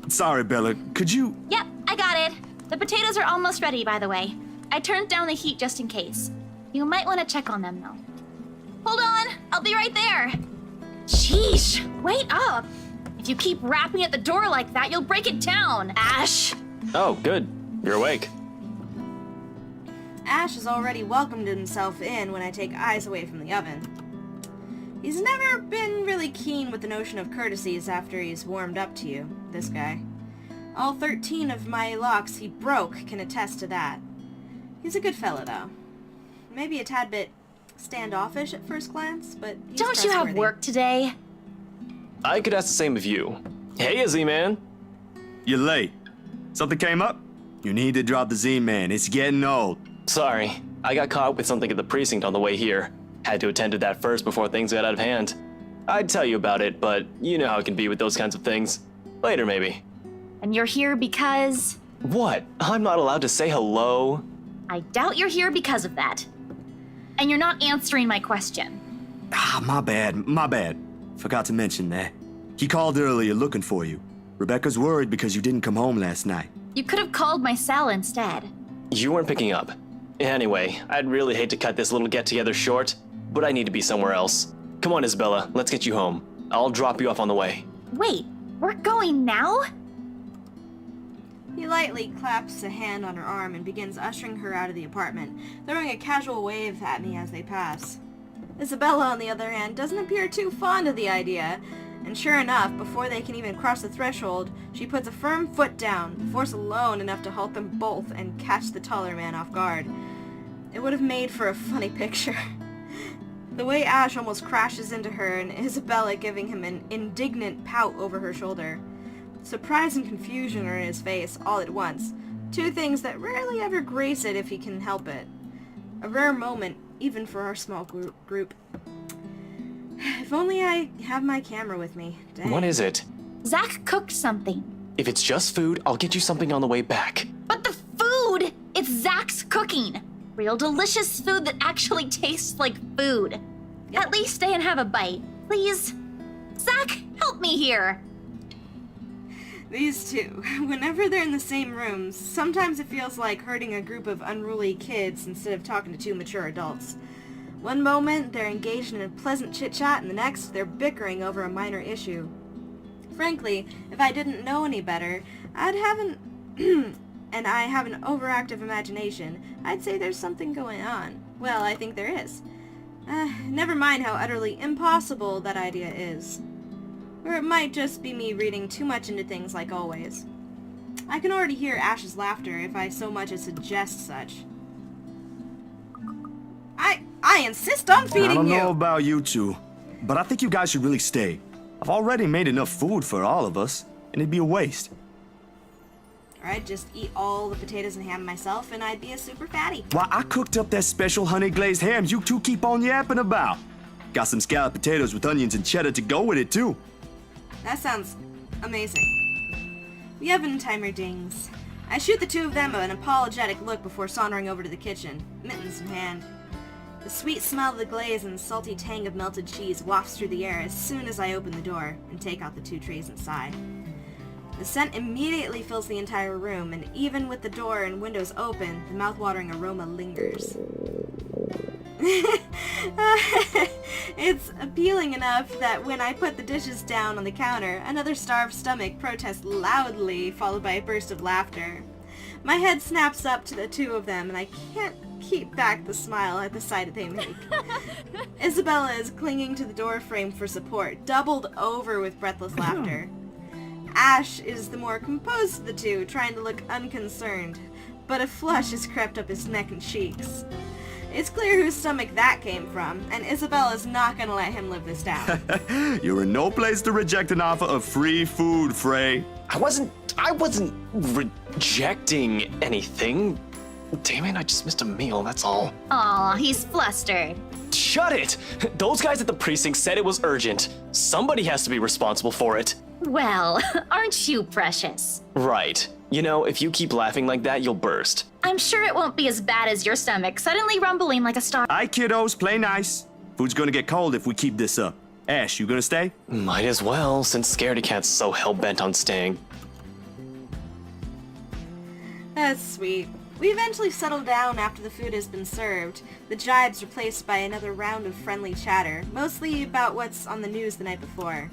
Speaker 2: Sorry, Bella. Could you...
Speaker 3: Yep, I got it. The potatoes are almost ready, by the way. I turned down the heat just in case. You might want to check on them, though. Hold on, I'll be right there. Sheesh, wait up. If you keep rapping at the door like that, you'll break it down, Ash.
Speaker 5: Oh, good. You're awake.
Speaker 1: Ash has already welcomed himself in when I take eyes away from the oven. He's never been really keen with the notion of courtesies after he's warmed up to you, this guy. All 13 of my locks he broke can attest to that. He's a good fella, though. Maybe a tad bit standoffish at first glance, but he's
Speaker 3: Don't you have
Speaker 1: trustworthy.
Speaker 3: work today?
Speaker 5: I could ask the same of you. Hey, Izzy, man.
Speaker 2: You're late. Something came up? You need to drop the Z-Man. It's getting old.
Speaker 5: Sorry, I got caught with something at the precinct on the way here. Had to attend to that first before things got out of hand. I'd tell you about it, but you know how it can be with those kinds of things. Later, maybe.
Speaker 3: And you're here because...
Speaker 5: What? I'm not allowed to say hello?
Speaker 3: I doubt you're here because of that. And you're not answering my question.
Speaker 2: Ah, my bad. Forgot to mention that. He called earlier looking for you. Rebecca's worried because you didn't come home last night.
Speaker 3: You could have called my cell instead.
Speaker 5: You weren't picking up. Anyway, I'd really hate to cut this little get-together short, but I need to be somewhere else. Come on, Isabella, let's get you home. I'll drop you off on the way.
Speaker 3: Wait, we're going now?
Speaker 1: He lightly claps a hand on her arm and begins ushering her out of the apartment, throwing a casual wave at me as they pass. Isabella, on the other hand, doesn't appear too fond of the idea, and sure enough, before they can even cross the threshold, she puts a firm foot down, force alone enough to halt them both and catch the taller man off guard. It would have made for a funny picture. The way Ash almost crashes into her and Isabella giving him an indignant pout over her shoulder. Surprise and confusion are in his face all at once, two things that rarely ever grace it if he can help it. A rare moment, even for our small group. If only I have my camera with me. Dang.
Speaker 5: What is it?
Speaker 3: Zach cooked something.
Speaker 5: If it's just food, I'll get you something on the way back.
Speaker 3: But the food! It's Zach's cooking! Real delicious food that actually tastes like food. At least stay and have a bite, please. Zach, help me here!
Speaker 1: These two, whenever they're in the same rooms, sometimes it feels like herding a group of unruly kids instead of talking to two mature adults. One moment, they're engaged in a pleasant chit-chat, and the next, they're bickering over a minor issue. Frankly, if I didn't know any better, and I have an overactive imagination, I'd say there's something going on. Well, I think there is. Never mind how utterly impossible that idea is. Or it might just be me reading too much into things like always. I can already hear Ash's laughter if I so much as suggest such. I insist on feeding you!
Speaker 2: I don't know about you two, but I think you guys should really stay. I've already made enough food for all of us, and it'd be a waste.
Speaker 1: Or I'd just eat all the potatoes and ham myself, and I'd be a super fatty.
Speaker 2: Why, I cooked up that special honey-glazed ham you two keep on yapping about. Got some scalloped potatoes with onions and cheddar to go with it, too.
Speaker 1: That sounds amazing. The oven timer dings. I shoot the two of them an apologetic look before sauntering over to the kitchen, mittens in hand. The sweet smell of the glaze and salty tang of melted cheese wafts through the air as soon as I open the door and take out the two trays inside. The scent immediately fills the entire room, and even with the door and windows open, the mouth-watering aroma lingers. It's appealing enough that when I put the dishes down on the counter, another starved stomach protests loudly, followed by a burst of laughter. My head snaps up to the two of them, and I can't keep back the smile at the sight they make. Isabella is clinging to the door frame for support, doubled over with breathless laughter. Ash is the more composed of the two, trying to look unconcerned, but a flush has crept up his neck and cheeks. It's clear whose stomach that came from, and Isabella's not gonna let him live this down.
Speaker 2: You're in no place to reject an offer of free food, Frey.
Speaker 5: I wasn't rejecting anything. Damn it, I just missed a meal, that's all.
Speaker 3: Aw, he's flustered.
Speaker 5: Shut it! Those guys at the precinct said it was urgent. Somebody has to be responsible for it.
Speaker 3: Well, aren't you precious?
Speaker 5: Right. You know, if you keep laughing like that, you'll burst.
Speaker 3: I'm sure it won't be as bad as your stomach suddenly rumbling like a star.
Speaker 2: Aye, kiddos, play nice. Food's gonna get cold if we keep this up. Ash, you gonna stay?
Speaker 5: Might as well, since Scaredy Cat's so hell-bent on staying.
Speaker 1: That's sweet. We eventually settle down after the food has been served, the jibes replaced by another round of friendly chatter, mostly about what's on the news the night before.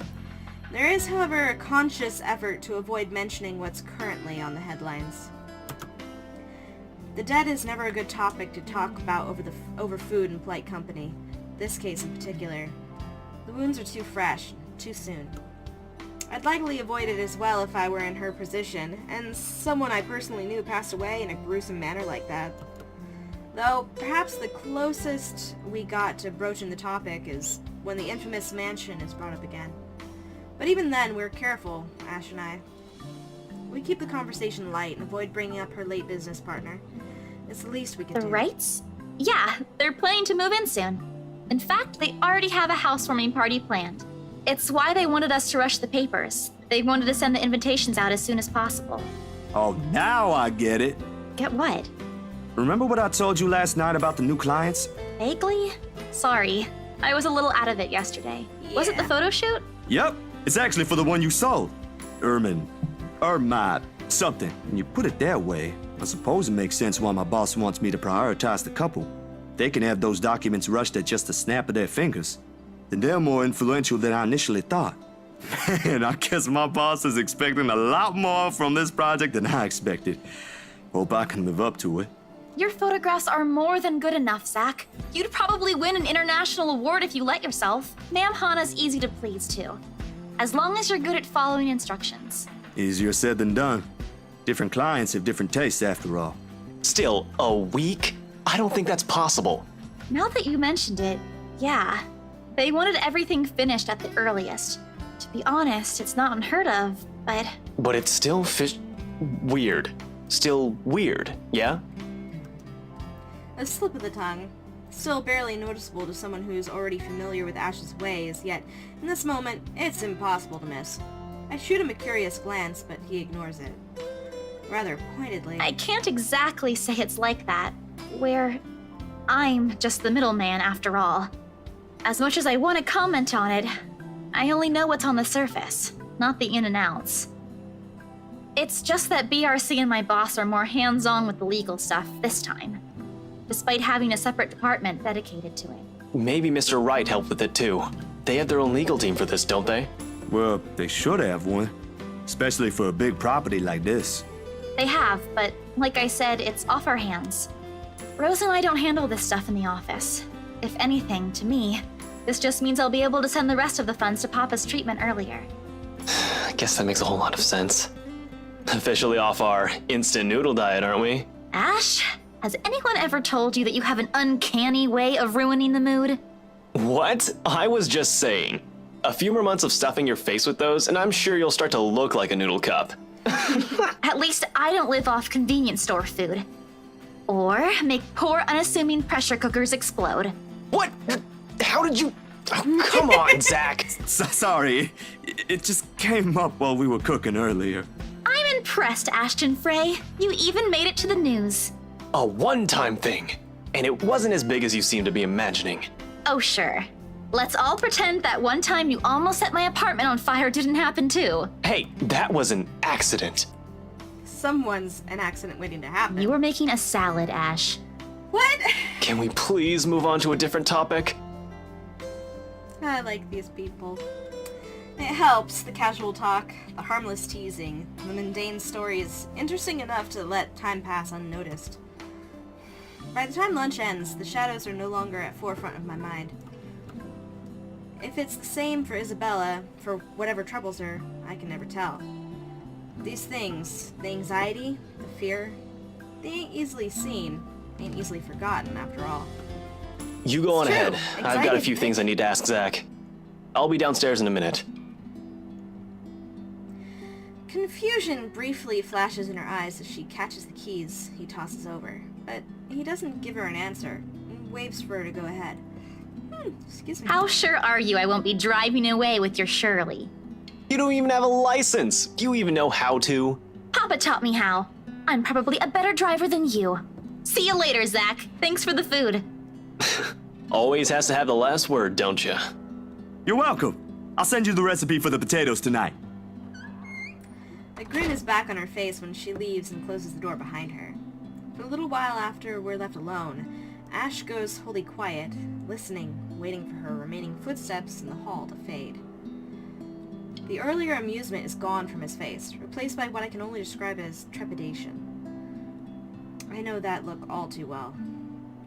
Speaker 1: There is, however, a conscious effort to avoid mentioning what's currently on the headlines. The dead is never a good topic to talk about over food in polite company, this case in particular. The wounds are too fresh, too soon. I'd likely avoid it as well if I were in her position, and someone I personally knew passed away in a gruesome manner like that. Though, perhaps the closest we got to broaching the topic is when the infamous mansion is brought up again. But even then, we're careful, Ash and I. We keep the conversation light and avoid bringing up her late business partner. It's the least we can
Speaker 3: The
Speaker 1: do.
Speaker 3: Wrights? Yeah, they're planning to move in soon. In fact, they already have a housewarming party planned. It's why they wanted us to rush the papers. They wanted to send the invitations out as soon as possible.
Speaker 2: Oh, now I get it.
Speaker 3: Get what?
Speaker 2: Remember what I told you last night about the new clients?
Speaker 3: Vaguely? Sorry. I was a little out of it yesterday. Was it the
Speaker 1: Yeah.
Speaker 3: photo shoot?
Speaker 2: Yep, it's actually for the one you sold. Ermite, something. When you put it that way, I suppose it makes sense why my boss wants me to prioritize the couple. They can have those documents rushed at just a snap of their fingers. Then they're more influential than I initially thought. Man, I guess my boss is expecting a lot more from this project than I expected. Hope I can live up to it.
Speaker 3: Your photographs are more than good enough, Zach. You'd probably win an international award if you let yourself. Ma'am Hana's easy to please, too. As long as you're good at following instructions.
Speaker 2: Easier said than done. Different clients have different tastes after all.
Speaker 5: Still, a week? I don't think that's possible.
Speaker 3: Now that you mentioned it, yeah. They wanted everything finished at the earliest. To be honest, it's not unheard of, but
Speaker 5: But it's still weird. Still weird, yeah?
Speaker 1: A slip of the tongue. Still barely noticeable to someone who's already familiar with Ash's ways, yet in this moment, it's impossible to miss. I shoot him a curious glance, but he ignores it. Rather pointedly.
Speaker 3: I can't exactly say it's like that, where I'm just the middleman after all. As much as I want to comment on it, I only know what's on the surface, not the in and outs. It's just that BRC and my boss are more hands-on with the legal stuff this time, despite having a separate department dedicated to it.
Speaker 5: Maybe Mr. Wright helped with it too. They have their own legal team for this, don't they?
Speaker 2: Well, they should have one. Especially for a big property like this.
Speaker 3: They have, but like I said, it's off our hands. Rose and I don't handle this stuff in the office. If anything, to me, this just means I'll be able to send the rest of the funds to Papa's treatment earlier.
Speaker 5: I guess that makes a whole lot of sense. Officially off our instant noodle diet, aren't we?
Speaker 3: Ash, has anyone ever told you that you have an uncanny way of ruining the mood?
Speaker 5: What? I was just saying. A few more months of stuffing your face with those, and I'm sure you'll start to look like a noodle cup.
Speaker 3: At least I don't live off convenience store food. Or make poor, unassuming pressure cookers explode.
Speaker 5: What? How did you... Oh, come on, Zach.
Speaker 2: Sorry, it just came up while we were cooking earlier.
Speaker 3: I'm impressed, Ashton Frey. You even made it to the news.
Speaker 5: A one-time thing. And it wasn't as big as you seem to be imagining.
Speaker 3: Oh, sure. Let's all pretend that one time you almost set my apartment on fire didn't happen too.
Speaker 5: Hey, that was an accident.
Speaker 1: Someone's an accident waiting to happen.
Speaker 3: You were making a salad, Ash.
Speaker 1: What?
Speaker 5: Can we please move on to a different topic?
Speaker 1: I like these people. It helps, the casual talk, the harmless teasing, the mundane stories, interesting enough to let time pass unnoticed. By the time lunch ends, the shadows are no longer at forefront of my mind. If it's the same for Isabella, for whatever troubles her, I can never tell. These things, the anxiety, the fear, they ain't easily seen, ain't easily forgotten after all.
Speaker 5: You go on
Speaker 1: It's
Speaker 5: ahead.
Speaker 1: true.
Speaker 5: I've got a
Speaker 1: Anxiety-
Speaker 5: few things I need to ask Zach. I'll be downstairs in a minute.
Speaker 1: Confusion briefly flashes in her eyes as she catches the keys he tosses over, but he doesn't give her an answer and waves for her to go ahead. Excuse me.
Speaker 3: How sure are you I won't be driving away with your Shirley?
Speaker 5: You don't even have a license. Do you even know how to?
Speaker 3: Papa taught me how. I'm probably a better driver than you. See you later, Zach. Thanks for the food.
Speaker 5: Always has to have the last word, don't you?
Speaker 2: You're welcome. I'll send you the recipe for the potatoes tonight.
Speaker 1: A grin is back on her face when she leaves and closes the door behind her. For a little while after we're left alone, Ash goes wholly quiet, listening, waiting for her remaining footsteps in the hall to fade. The earlier amusement is gone from his face, replaced by what I can only describe as trepidation. I know that look all too well.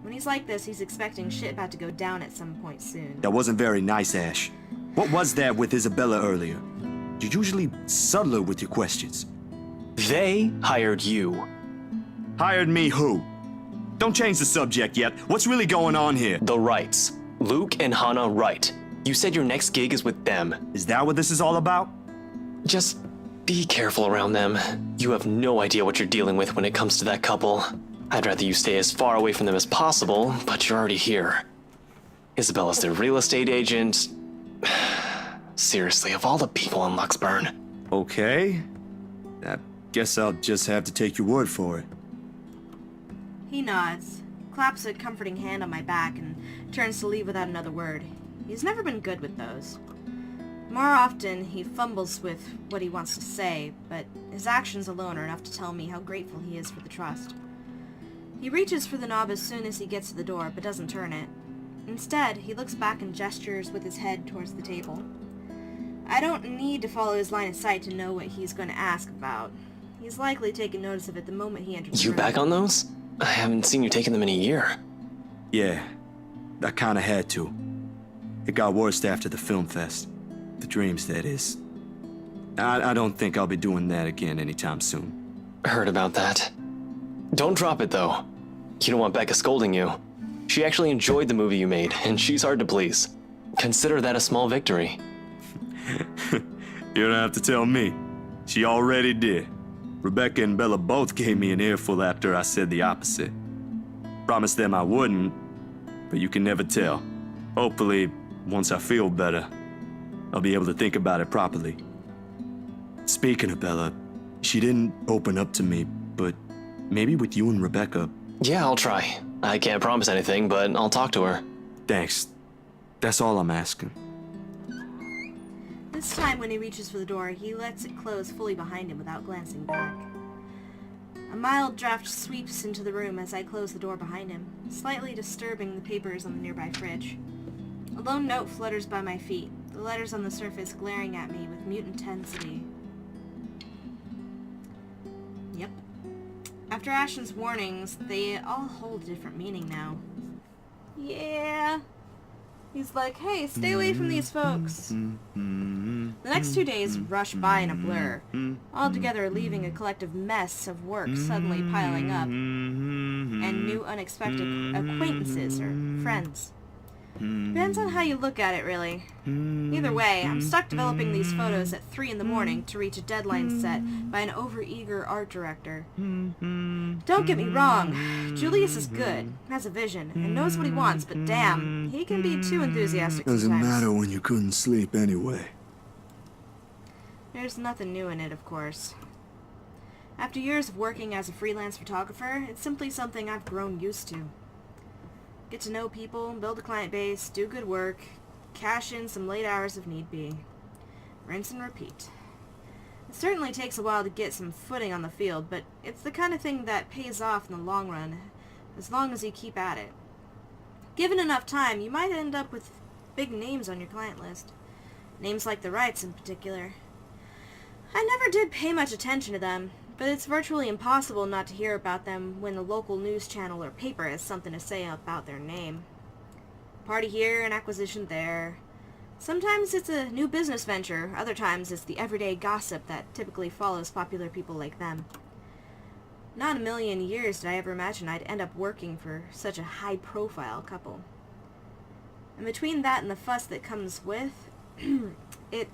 Speaker 1: When he's like this, he's expecting shit about to go down at some point soon.
Speaker 2: That wasn't very nice, Ash. What was that with Isabella earlier? You're usually subtler with your questions.
Speaker 5: They hired you.
Speaker 2: Hired me who? Don't change the subject yet. What's really going on here?
Speaker 5: The Wrights. Luke and Hannah Wright. You said your next gig is with them.
Speaker 2: Is that what this is all about?
Speaker 5: Just be careful around them. You have no idea what you're dealing with when it comes to that couple. I'd rather you stay as far away from them as possible, but you're already here. Isabella's their real estate agent. Seriously, of all the people in Luxburn.
Speaker 2: Okay. I guess I'll just have to take your word for it.
Speaker 1: He nods, claps a comforting hand on my back, and turns to leave without another word. He's never been good with those. More often, he fumbles with what he wants to say, but his actions alone are enough to tell me how grateful he is for the trust. He reaches for the knob as soon as he gets to the door, but doesn't turn it. Instead, he looks back and gestures with his head towards the table. I don't need to follow his line of sight to know what he's going to ask about. He's likely taken notice of it the moment he enters the
Speaker 5: You
Speaker 1: room.
Speaker 5: back on those? I haven't seen you taking them in a year.
Speaker 2: Yeah, I kinda had to. It got worse after the film fest. The dreams, that is. I don't think I'll be doing that again anytime soon.
Speaker 5: Heard about that. Don't drop it, though. You don't want Becca scolding you. She actually enjoyed the movie you made, and she's hard to please. Consider that a small victory.
Speaker 2: You don't have to tell me. She already did. Rebecca and Bella both gave me an earful after I said the opposite. Promised them I wouldn't, but you can never tell. Hopefully, once I feel better, I'll be able to think about it properly. Speaking of Bella, she didn't open up to me, but maybe with you and Rebecca.
Speaker 5: Yeah, I'll try. I can't promise anything, but I'll talk to her.
Speaker 2: Thanks. That's all I'm asking.
Speaker 1: This time, when he reaches for the door, he lets it close fully behind him without glancing back. A mild draft sweeps into the room as I close the door behind him, slightly disturbing the papers on the nearby fridge. A lone note flutters by my feet, the letters on the surface glaring at me with mute intensity. Yep. After Ashton's warnings, they all hold a different meaning now. Yeah. He's like, hey, stay away from these folks. The next 2 days rush by in a blur, altogether leaving a collective mess of work suddenly piling up, and new unexpected acquaintances or friends. Depends on how you look at it, really. Either way, I'm stuck developing these photos at 3 in the morning to reach a deadline set by an overeager art director. Don't get me wrong, Julius is good, has a vision, and knows what he wants, but damn, he can be too enthusiastic sometimes.
Speaker 2: when you couldn't sleep anyway.
Speaker 1: There's nothing new in it, of course. After years of working as a freelance photographer, it's simply something I've grown used to. Get to know people, build a client base, do good work, cash in some late hours if need be. Rinse and repeat. It certainly takes a while to get some footing on the field, but it's the kind of thing that pays off in the long run, as long as you keep at it. Given enough time, you might end up with big names on your client list. Names like the Wrights in particular. I never did pay much attention to them, but it's virtually impossible not to hear about them when the local news channel or paper has something to say about their name. Party here, an acquisition there. Sometimes it's a new business venture, other times it's the everyday gossip that typically follows popular people like them. Not in a million years did I ever imagine I'd end up working for such a high-profile couple. And between that and the fuss that comes with, it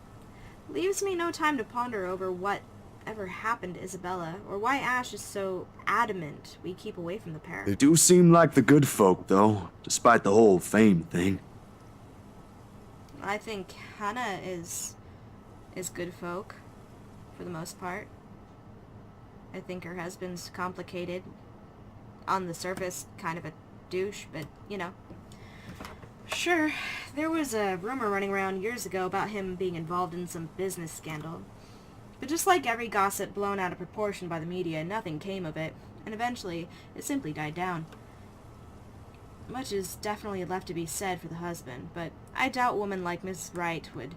Speaker 1: leaves me no time to ponder over what ever happened to Isabella, or why Ash is so adamant we keep away from the pair.
Speaker 2: They do seem like the good folk, though, despite the whole fame thing.
Speaker 1: I think Hannah is good folk, for the most part. I think her husband's complicated, on the surface kind of a douche, but, you know. Sure, there was a rumor running around years ago about him being involved in some business scandal. But just like every gossip blown out of proportion by the media, nothing came of it, and eventually it simply died down. Much is definitely left to be said for the husband, but I doubt a woman like Miss Wright would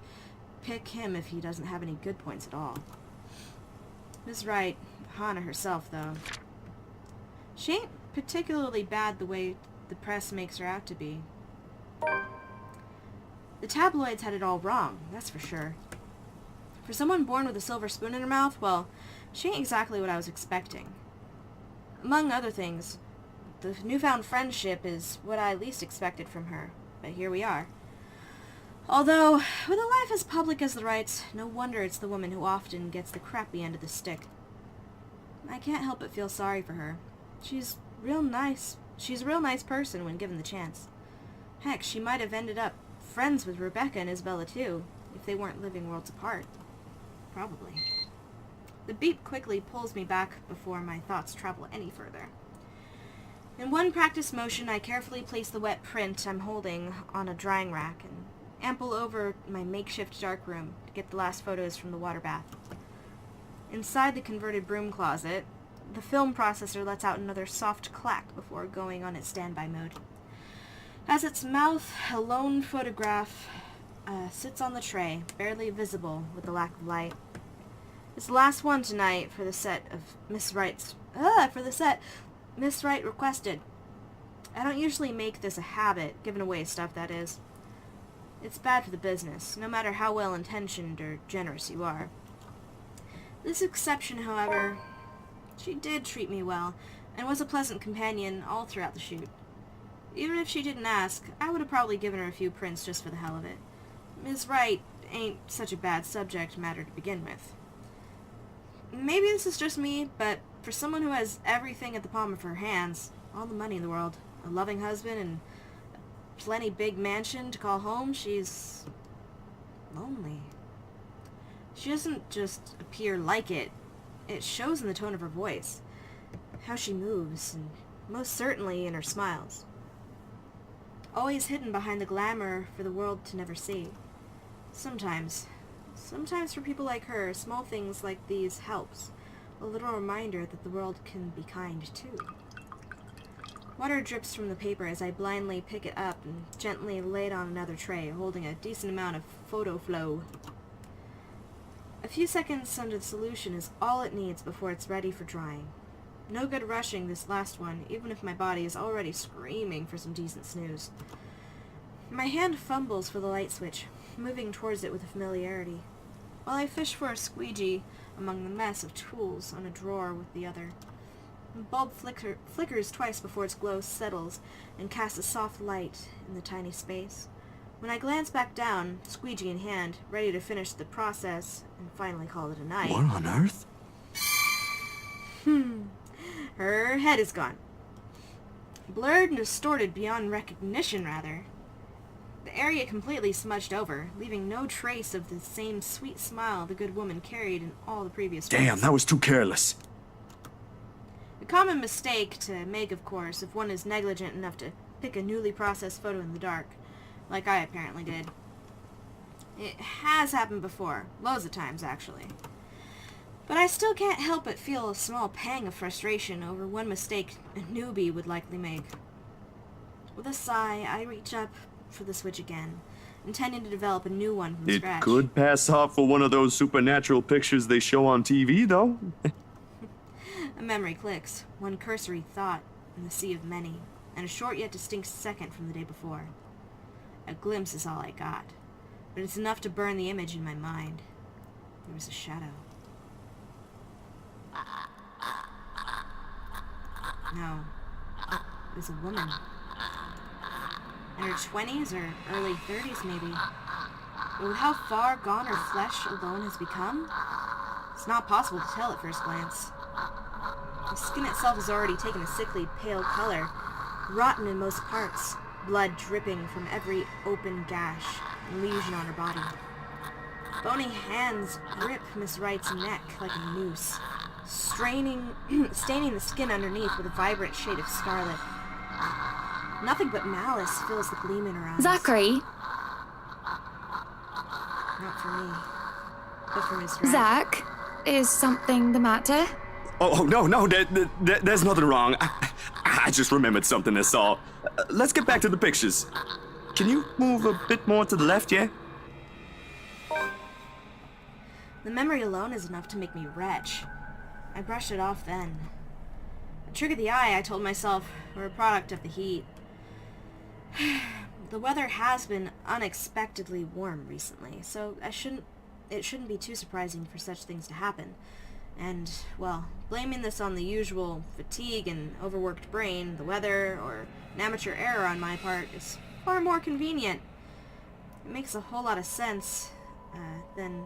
Speaker 1: pick him if he doesn't have any good points at all. Miss Wright, Hannah herself, though. She ain't particularly bad the way the press makes her out to be. The tabloids had it all wrong, that's for sure. For someone born with a silver spoon in her mouth, well, she ain't exactly what I was expecting. Among other things, the newfound friendship is what I least expected from her, but here we are. Although, with a life as public as the Wrights, no wonder it's the woman who often gets the crappy end of the stick. I can't help but feel sorry for her. She's real nice. She's a real nice person when given the chance. Heck, she might have ended up friends with Rebecca and Isabella too, if they weren't living worlds apart. Probably. The beep quickly pulls me back before my thoughts travel any further. In one practice motion, I carefully place the wet print I'm holding on a drying rack and amble over my makeshift darkroom to get the last photos from the water bath. Inside the converted broom closet, the film processor lets out another soft clack before going on its standby mode. As its mouth, a lone photograph sits on the tray, barely visible with the lack of light. It's the last one tonight for the set of Miss Wright's... Miss Wright requested. I don't usually make this a habit, giving away stuff that is. It's bad for the business, no matter how well-intentioned or generous you are. This exception, however, she did treat me well, and was a pleasant companion all throughout the shoot. Even if she didn't ask, I would have probably given her a few prints just for the hell of it. Ms. Wright ain't such a bad subject matter to begin with. Maybe this is just me, but for someone who has everything at the palm of her hands, all the money in the world, a loving husband, and a plenty big mansion to call home, she's lonely. She doesn't just appear like it. It shows in the tone of her voice, how she moves, and most certainly in her smiles. Always hidden behind the glamour for the world to never see. Sometimes for people like her, small things like these helps. A little reminder that the world can be kind too. Water drips from the paper as I blindly pick it up and gently lay it on another tray, holding a decent amount of photo flow. A few seconds under the solution is all it needs before it's ready for drying. No good rushing this last one, even if my body is already screaming for some decent snooze. My hand fumbles for the light switch, moving towards it with familiarity, while I fish for a squeegee among the mess of tools on a drawer with the other. The bulb flickers twice before its glow settles and casts a soft light in the tiny space. When I glance back down, squeegee in hand, ready to finish the process and finally call it a night...
Speaker 2: What on earth?
Speaker 1: Her head is gone. Blurred and distorted beyond recognition, rather. The area completely smudged over, leaving no trace of the same sweet smile the good woman carried in all the previous
Speaker 2: Damn,
Speaker 1: ones.
Speaker 2: that was too careless.
Speaker 1: A common mistake to make, of course, if one is negligent enough to pick a newly processed photo in the dark, like I apparently did. It has happened before, loads of times actually. But I still can't help but feel a small pang of frustration over one mistake a newbie would likely make. With a sigh, I reach up for the switch again, intending to develop a new one from
Speaker 2: It
Speaker 1: scratch.
Speaker 2: could pass off for one of those supernatural pictures they show on TV, though.
Speaker 1: A memory clicks, one cursory thought in the sea of many, and a short yet distinct second from the day before. A glimpse is all I got, but it's enough to burn the image in my mind. There was a shadow. No, it was a woman. In her 20s or early 30s, maybe. But with how far gone her flesh alone has become, it's not possible to tell at first glance. The skin itself has already taken a sickly pale color, rotten in most parts, blood dripping from every open gash and lesion on her body. Bony hands grip Miss Wright's neck like a noose, staining the skin underneath with a vibrant shade of scarlet. Nothing but malice fills the gleam in her eyes.
Speaker 3: Zachary?
Speaker 1: Not for me, but for Miss Wright.
Speaker 3: Zach? Is something the matter?
Speaker 2: Oh, no, there's nothing wrong. I just remembered something, that's all. Let's get back to the pictures. Can you move a bit more to the left, yeah?
Speaker 1: The memory alone is enough to make me retch. I brushed it off then. A trick of the eye, I told myself, were a product of the heat. The weather has been unexpectedly warm recently, so it shouldn't be too surprising for such things to happen. And, well, blaming this on the usual fatigue and overworked brain, the weather, or an amateur error on my part is far more convenient. It makes a whole lot of sense, than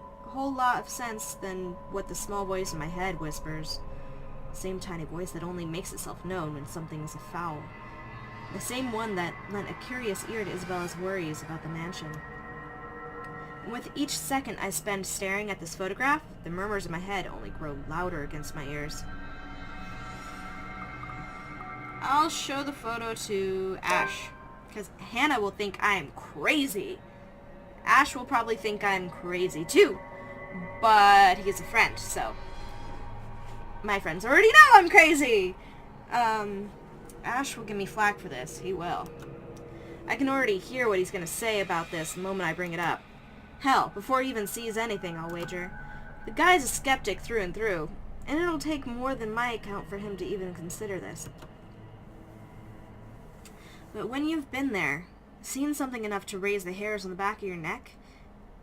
Speaker 1: what the small voice in my head whispers. The same tiny voice that only makes itself known when something is afoul. The same one that lent a curious ear to Isabella's worries about the mansion. And with each second I spend staring at this photograph, the murmurs in my head only grow louder against my ears. I'll show the photo to Ash, because Hannah will think I am crazy. Ash will probably think I'm crazy too, but he's a friend, so my friends already know I'm crazy. Ash will give me flack for this. He will. I can already hear what he's going to say about this the moment I bring it up. Hell, before he even sees anything, I'll wager. The guy's a skeptic through and through, and it'll take more than my account for him to even consider this. But when you've been there, seen something enough to raise the hairs on the back of your neck,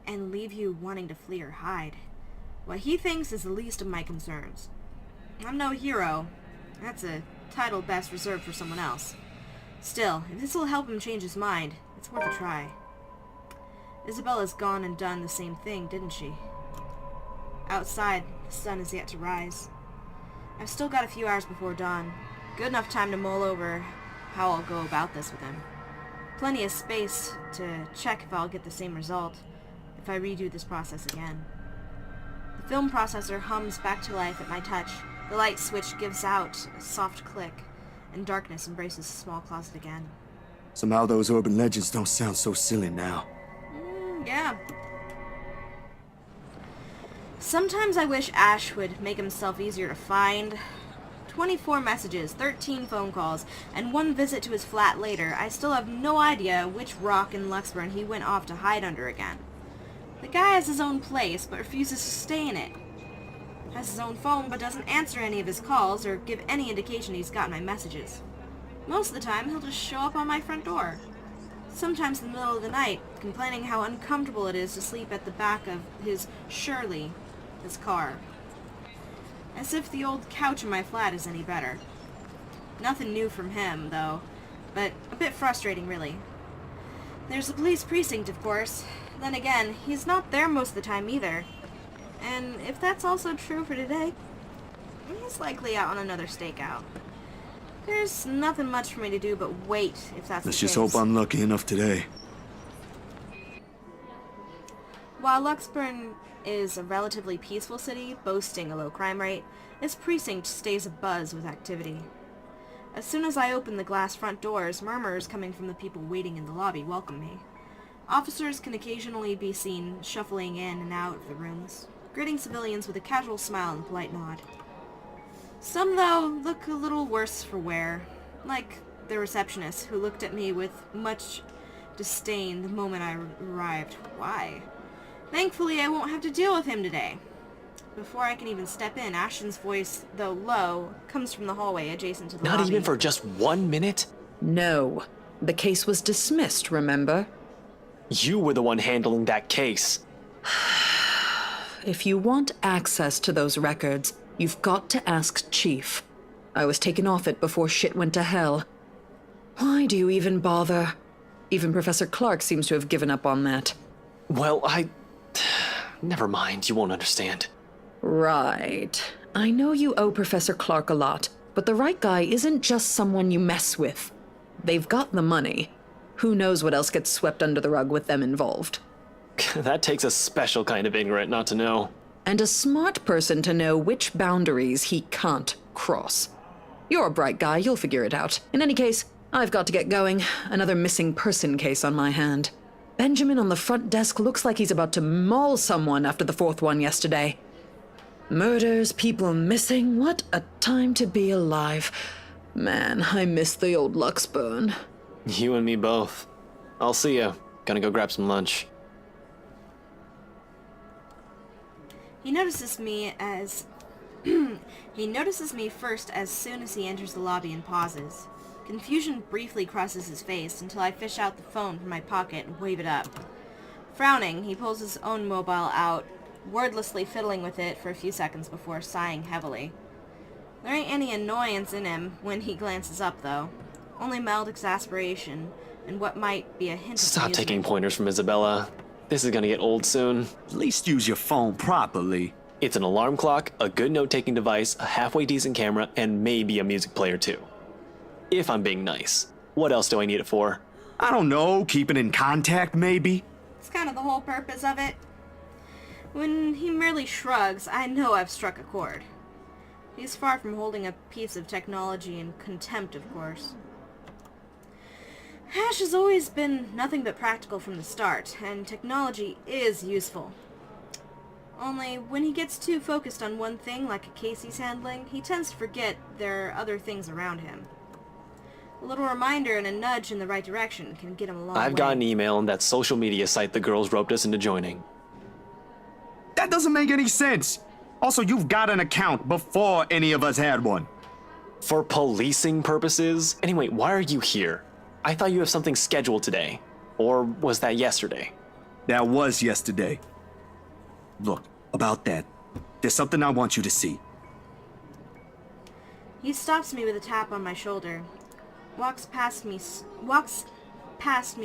Speaker 1: and leave you wanting to flee or hide, what he thinks is the least of my concerns. I'm no hero. That's a title best reserved for someone else. Still, if this will help him change his mind, it's worth a try. Isabella's gone and done the same thing, didn't she? Outside, the sun is yet to rise. I've still got a few hours before dawn. Good enough time to mull over how I'll go about this with him. Plenty of space to check if I'll get the same result if I redo this process again. The film processor hums back to life at my touch. The light switch gives out a soft click, and darkness embraces the small closet again.
Speaker 2: Somehow those urban legends don't sound so silly now.
Speaker 1: Yeah. Sometimes I wish Ash would make himself easier to find. 24 messages, 13 phone calls, and one visit to his flat later, I still have no idea which rock in Luxburn he went off to hide under again. The guy has his own place, but refuses to stay in it. Has his own phone, but doesn't answer any of his calls or give any indication he's got my messages. Most of the time, he'll just show up on my front door. Sometimes in the middle of the night, complaining how uncomfortable it is to sleep at the back of his Shirley, his car. As if the old couch in my flat is any better. Nothing new from him, though, but a bit frustrating, really. There's the police precinct, of course. Then again, he's not there most of the time either. And if that's also true for today, he's likely out on another stakeout. There's nothing much for me to do but wait, if that's
Speaker 2: Let's
Speaker 1: the
Speaker 2: just
Speaker 1: case.
Speaker 2: hope I'm lucky enough today.
Speaker 1: While Luxburn is a relatively peaceful city, boasting a low crime rate, its precinct stays abuzz with activity. As soon as I open the glass front doors, murmurs coming from the people waiting in the lobby welcome me. Officers can occasionally be seen shuffling in and out of the rooms, greeting civilians with a casual smile and polite nod. Some, though, look a little worse for wear, like the receptionist, who looked at me with much disdain the moment I arrived. Why? Thankfully, I won't have to deal with him today. Before I can even step in, Ashton's voice, though low, comes from the hallway adjacent to the lobby.
Speaker 5: Not even for just 1 minute?
Speaker 6: No. The case was dismissed, remember?
Speaker 5: You were the one handling that case.
Speaker 6: If you want access to those records, you've got to ask Chief. I was taken off it before shit went to hell. Why do you even bother? Even Professor Clark seems to have given up on that.
Speaker 5: Well, Never mind, you won't understand.
Speaker 6: Right. I know you owe Professor Clark a lot, but the right guy isn't just someone you mess with. They've got the money. Who knows what else gets swept under the rug with them involved.
Speaker 5: That takes a special kind of ignorant not to know.
Speaker 6: And a smart person to know which boundaries he can't cross. You're a bright guy, you'll figure it out. In any case, I've got to get going. Another missing person case on my hand. Benjamin on the front desk looks like he's about to maul someone after the fourth one yesterday. Murders, people missing, what a time to be alive. Man, I miss the old Luxburn.
Speaker 5: You and me both. I'll see ya. Gonna go grab some lunch.
Speaker 1: He notices me first as soon as he enters the lobby and pauses. Confusion briefly crosses his face until I fish out the phone from my pocket and wave it up. Frowning, he pulls his own mobile out, wordlessly fiddling with it for a few seconds before sighing heavily. There ain't any annoyance in him when he glances up, though. Only mild exasperation, and what might be a hint of
Speaker 5: Stop
Speaker 1: amusement.
Speaker 5: taking pointers from Isabella. This is gonna get old soon.
Speaker 2: At least use your phone properly.
Speaker 5: It's an alarm clock, a good note-taking device, a halfway decent camera, and maybe a music player too. If I'm being nice. What else do I need it for?
Speaker 2: I don't know, keeping in contact maybe?
Speaker 1: It's kind of the whole purpose of it. When he merely shrugs, I know I've struck a chord. He's far from holding a piece of technology in contempt, of course. Ash has always been nothing but practical from the start, and technology is useful. Only, when he gets too focused on one thing, like a case he's handling, he tends to forget there are other things around him. A little reminder and a nudge in the right direction can get him a long way.
Speaker 5: I've got an email on that social media site the girls roped us into joining.
Speaker 2: That doesn't make any sense. Also, you've got an account before any of us had one.
Speaker 5: For policing purposes? Anyway, why are you here? I thought you have something scheduled today. Or was that yesterday?
Speaker 2: That was yesterday. Look, about that, there's something I want you to see.
Speaker 1: He stops me with a tap on my shoulder, walks past me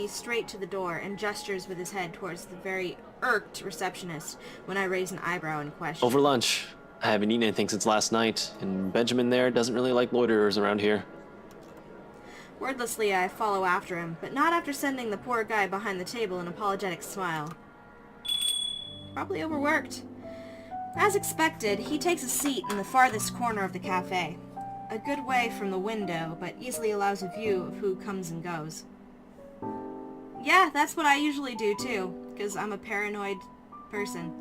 Speaker 1: straight to the door, and gestures with his head towards the very irked receptionist when I raise an eyebrow in question.
Speaker 5: Over lunch. I haven't eaten anything since last night, and Benjamin there doesn't really like loiterers around here.
Speaker 1: Wordlessly, I follow after him, but not after sending the poor guy behind the table an apologetic smile. Probably overworked. As expected, he takes a seat in the farthest corner of the cafe. A good way from the window, but easily allows a view of who comes and goes. Yeah, that's what I usually do too, because I'm a paranoid person.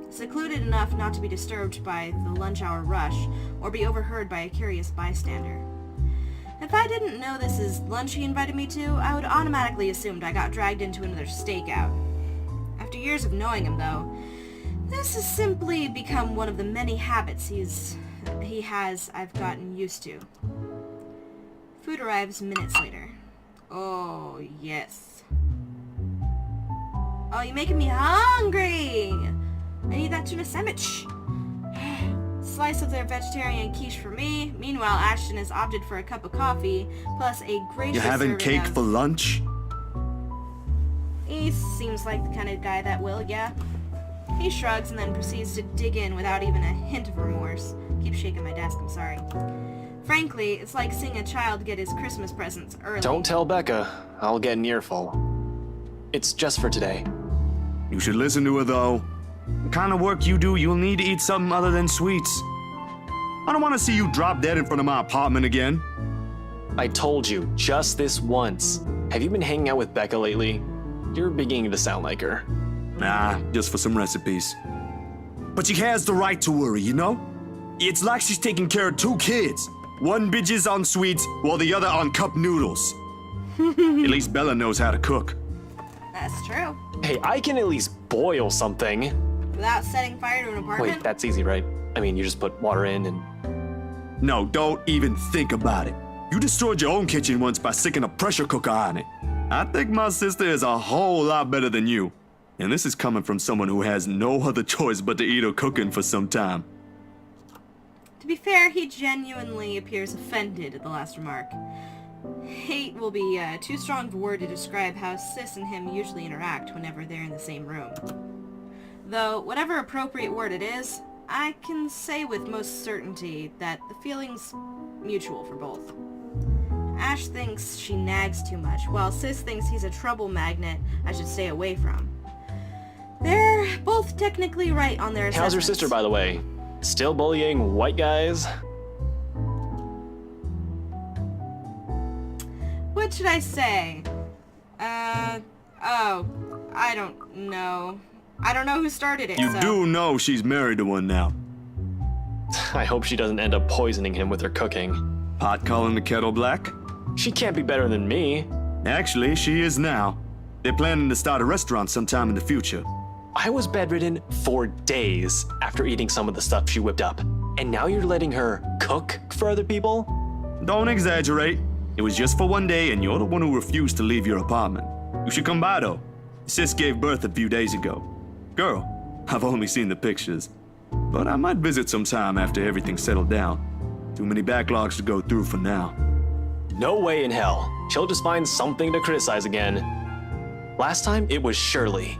Speaker 1: Secluded enough not to be disturbed by the lunch hour rush, or be overheard by a curious bystander. If I didn't know this is lunch he invited me to, I would automatically assumed I got dragged into another stakeout. After years of knowing him, though, this has simply become one of the many habits he has I've gotten used to. Food arrives minutes later. Oh, yes. Oh, you're making me hungry! I need that tuna sandwich. Slice of their vegetarian quiche for me. Meanwhile, Ashton has opted for a cup of coffee, plus a gracious
Speaker 2: You having
Speaker 1: serving
Speaker 2: cake
Speaker 1: of...
Speaker 2: for lunch?
Speaker 1: He seems like the kind of guy that will, yeah. He shrugs and then proceeds to dig in without even a hint of remorse. Keep shaking my desk, I'm sorry. Frankly, it's like seeing a child get his Christmas presents early.
Speaker 5: Don't tell Becca. I'll get an earful. It's just for today.
Speaker 2: You should listen to her, though. The kind of work you do, you'll need to eat something other than sweets. I don't want to see you drop dead in front of my apartment again.
Speaker 5: I told you, just this once. Have you been hanging out with Becca lately? You're beginning to sound like her.
Speaker 2: Nah, just for some recipes. But she has the right to worry, you know? It's like she's taking care of two kids. One bitches on sweets, while the other on cup noodles. At least Bella knows how to cook.
Speaker 1: That's true.
Speaker 5: Hey, I can at least boil something.
Speaker 1: Without setting fire to an apartment?
Speaker 5: Wait, that's easy, right? I mean, you just put water in and...
Speaker 2: No, don't even think about it. You destroyed your own kitchen once by sticking a pressure cooker on it. I think my sister is a whole lot better than you. And this is coming from someone who has no other choice but to eat her cooking for some time.
Speaker 1: To be fair, he genuinely appears offended at the last remark. Hate will be too strong of a word to describe how Sis and him usually interact whenever they're in the same room. Though, whatever appropriate word it is, I can say with most certainty that the feeling's mutual for both. Ash thinks she nags too much, while Sis thinks he's a trouble magnet I should stay away from. They're both technically right on their assessments.
Speaker 5: How's your sister, by the way? Still bullying white guys?
Speaker 1: What should I say? I don't know. I don't know who started it,
Speaker 2: You
Speaker 1: so...
Speaker 2: do know she's married to one now.
Speaker 5: I hope she doesn't end up poisoning him with her cooking.
Speaker 2: Pot calling the kettle black?
Speaker 5: She can't be better than me.
Speaker 2: Actually, she is now. They're planning to start a restaurant sometime in the future.
Speaker 5: I was bedridden for days after eating some of the stuff she whipped up. And now you're letting her cook for other people?
Speaker 2: Don't exaggerate. It was just for one day, and you're the one who refused to leave your apartment. You should come by, though. Sis gave birth a few days ago. Girl, I've only seen the pictures. But I might visit sometime after everything's settled down. Too many backlogs to go through for now.
Speaker 5: No way in hell. She'll just find something to criticize again. Last time, it was Shirley.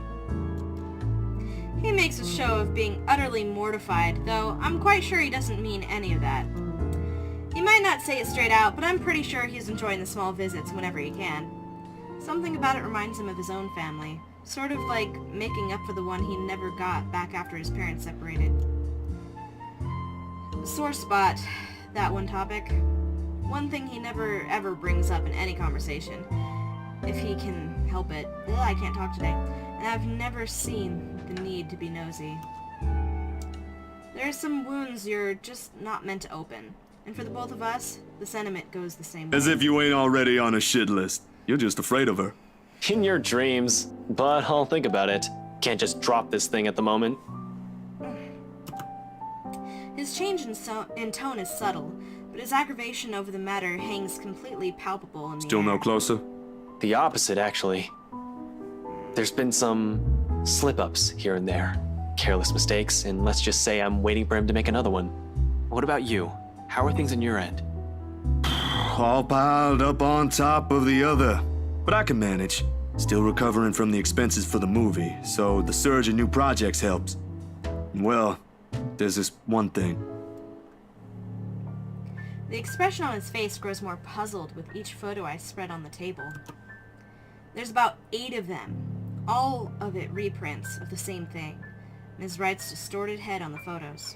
Speaker 1: He makes a show of being utterly mortified, though I'm quite sure he doesn't mean any of that. He might not say it straight out, but I'm pretty sure he's enjoying the small visits whenever he can. Something about it reminds him of his own family, sort of like making up for the one he never got back after his parents separated. A sore spot, that one topic. One thing he never ever brings up in any conversation. If he can help it. Ugh, I can't talk today. And I've never seen the need to be nosy. There are some wounds you're just not meant to open. And for the both of us, the sentiment goes the same way.
Speaker 2: As if you ain't already on a shit list. You're just afraid of her.
Speaker 5: In your dreams. But I'll think about it. Can't just drop this thing at the moment.
Speaker 1: His change in tone is subtle, but his aggravation over the matter hangs completely palpable in the
Speaker 2: Still
Speaker 1: air.
Speaker 2: no closer?
Speaker 5: The opposite, actually. There's been some slip-ups here and there. Careless mistakes, and let's just say I'm waiting for him to make another one. What about you? How are things on your end?
Speaker 2: All piled up on top of the other. But I can manage. Still recovering from the expenses for the movie, so the surge in new projects helps. Well, there's this one thing.
Speaker 1: The expression on his face grows more puzzled with each photo I spread on the table. There's about 8 of them, all of it reprints of the same thing, and his right's distorted head on the photos.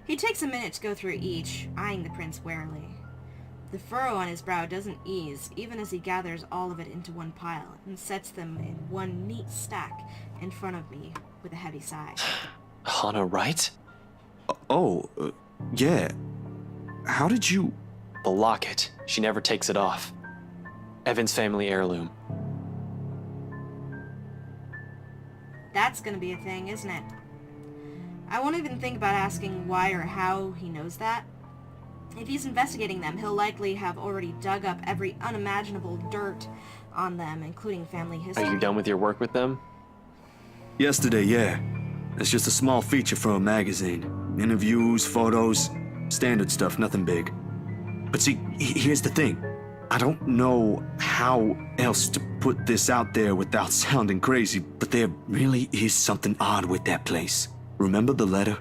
Speaker 1: He takes a minute to go through each, eyeing the prints warily. The furrow on his brow doesn't ease, even as he gathers all of it into one pile and sets them in one neat stack in front of me with a heavy sigh.
Speaker 5: Hana, right?
Speaker 2: Yeah. How did you...
Speaker 5: The locket. She never takes it off. Evan's family heirloom.
Speaker 1: That's gonna be a thing, isn't it? I won't even think about asking why or how he knows that. If he's investigating them, he'll likely have already dug up every unimaginable dirt on them, including family history.
Speaker 5: Are you done with your work with them?
Speaker 2: Yesterday, yeah. It's just a small feature for a magazine. Interviews, photos, standard stuff, nothing big. But see, here's the thing. I don't know how else to put this out there without sounding crazy, but there really is something odd with that place. Remember the letter?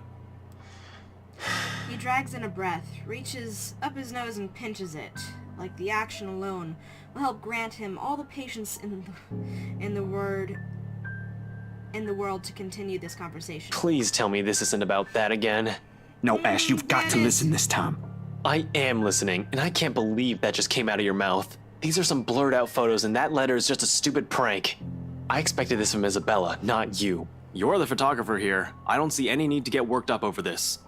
Speaker 1: He drags in a breath, reaches up his nose and pinches it, like the action alone will help grant him all the patience in the world to continue this conversation.
Speaker 5: Please tell me this isn't about that again.
Speaker 2: No, Ash, you've got to listen this time.
Speaker 5: I am listening, and I can't believe that just came out of your mouth. These are some blurred out photos, and that letter is just a stupid prank. I expected this from Isabella, not you.
Speaker 7: You're the photographer here. I don't see any need to get worked up over this.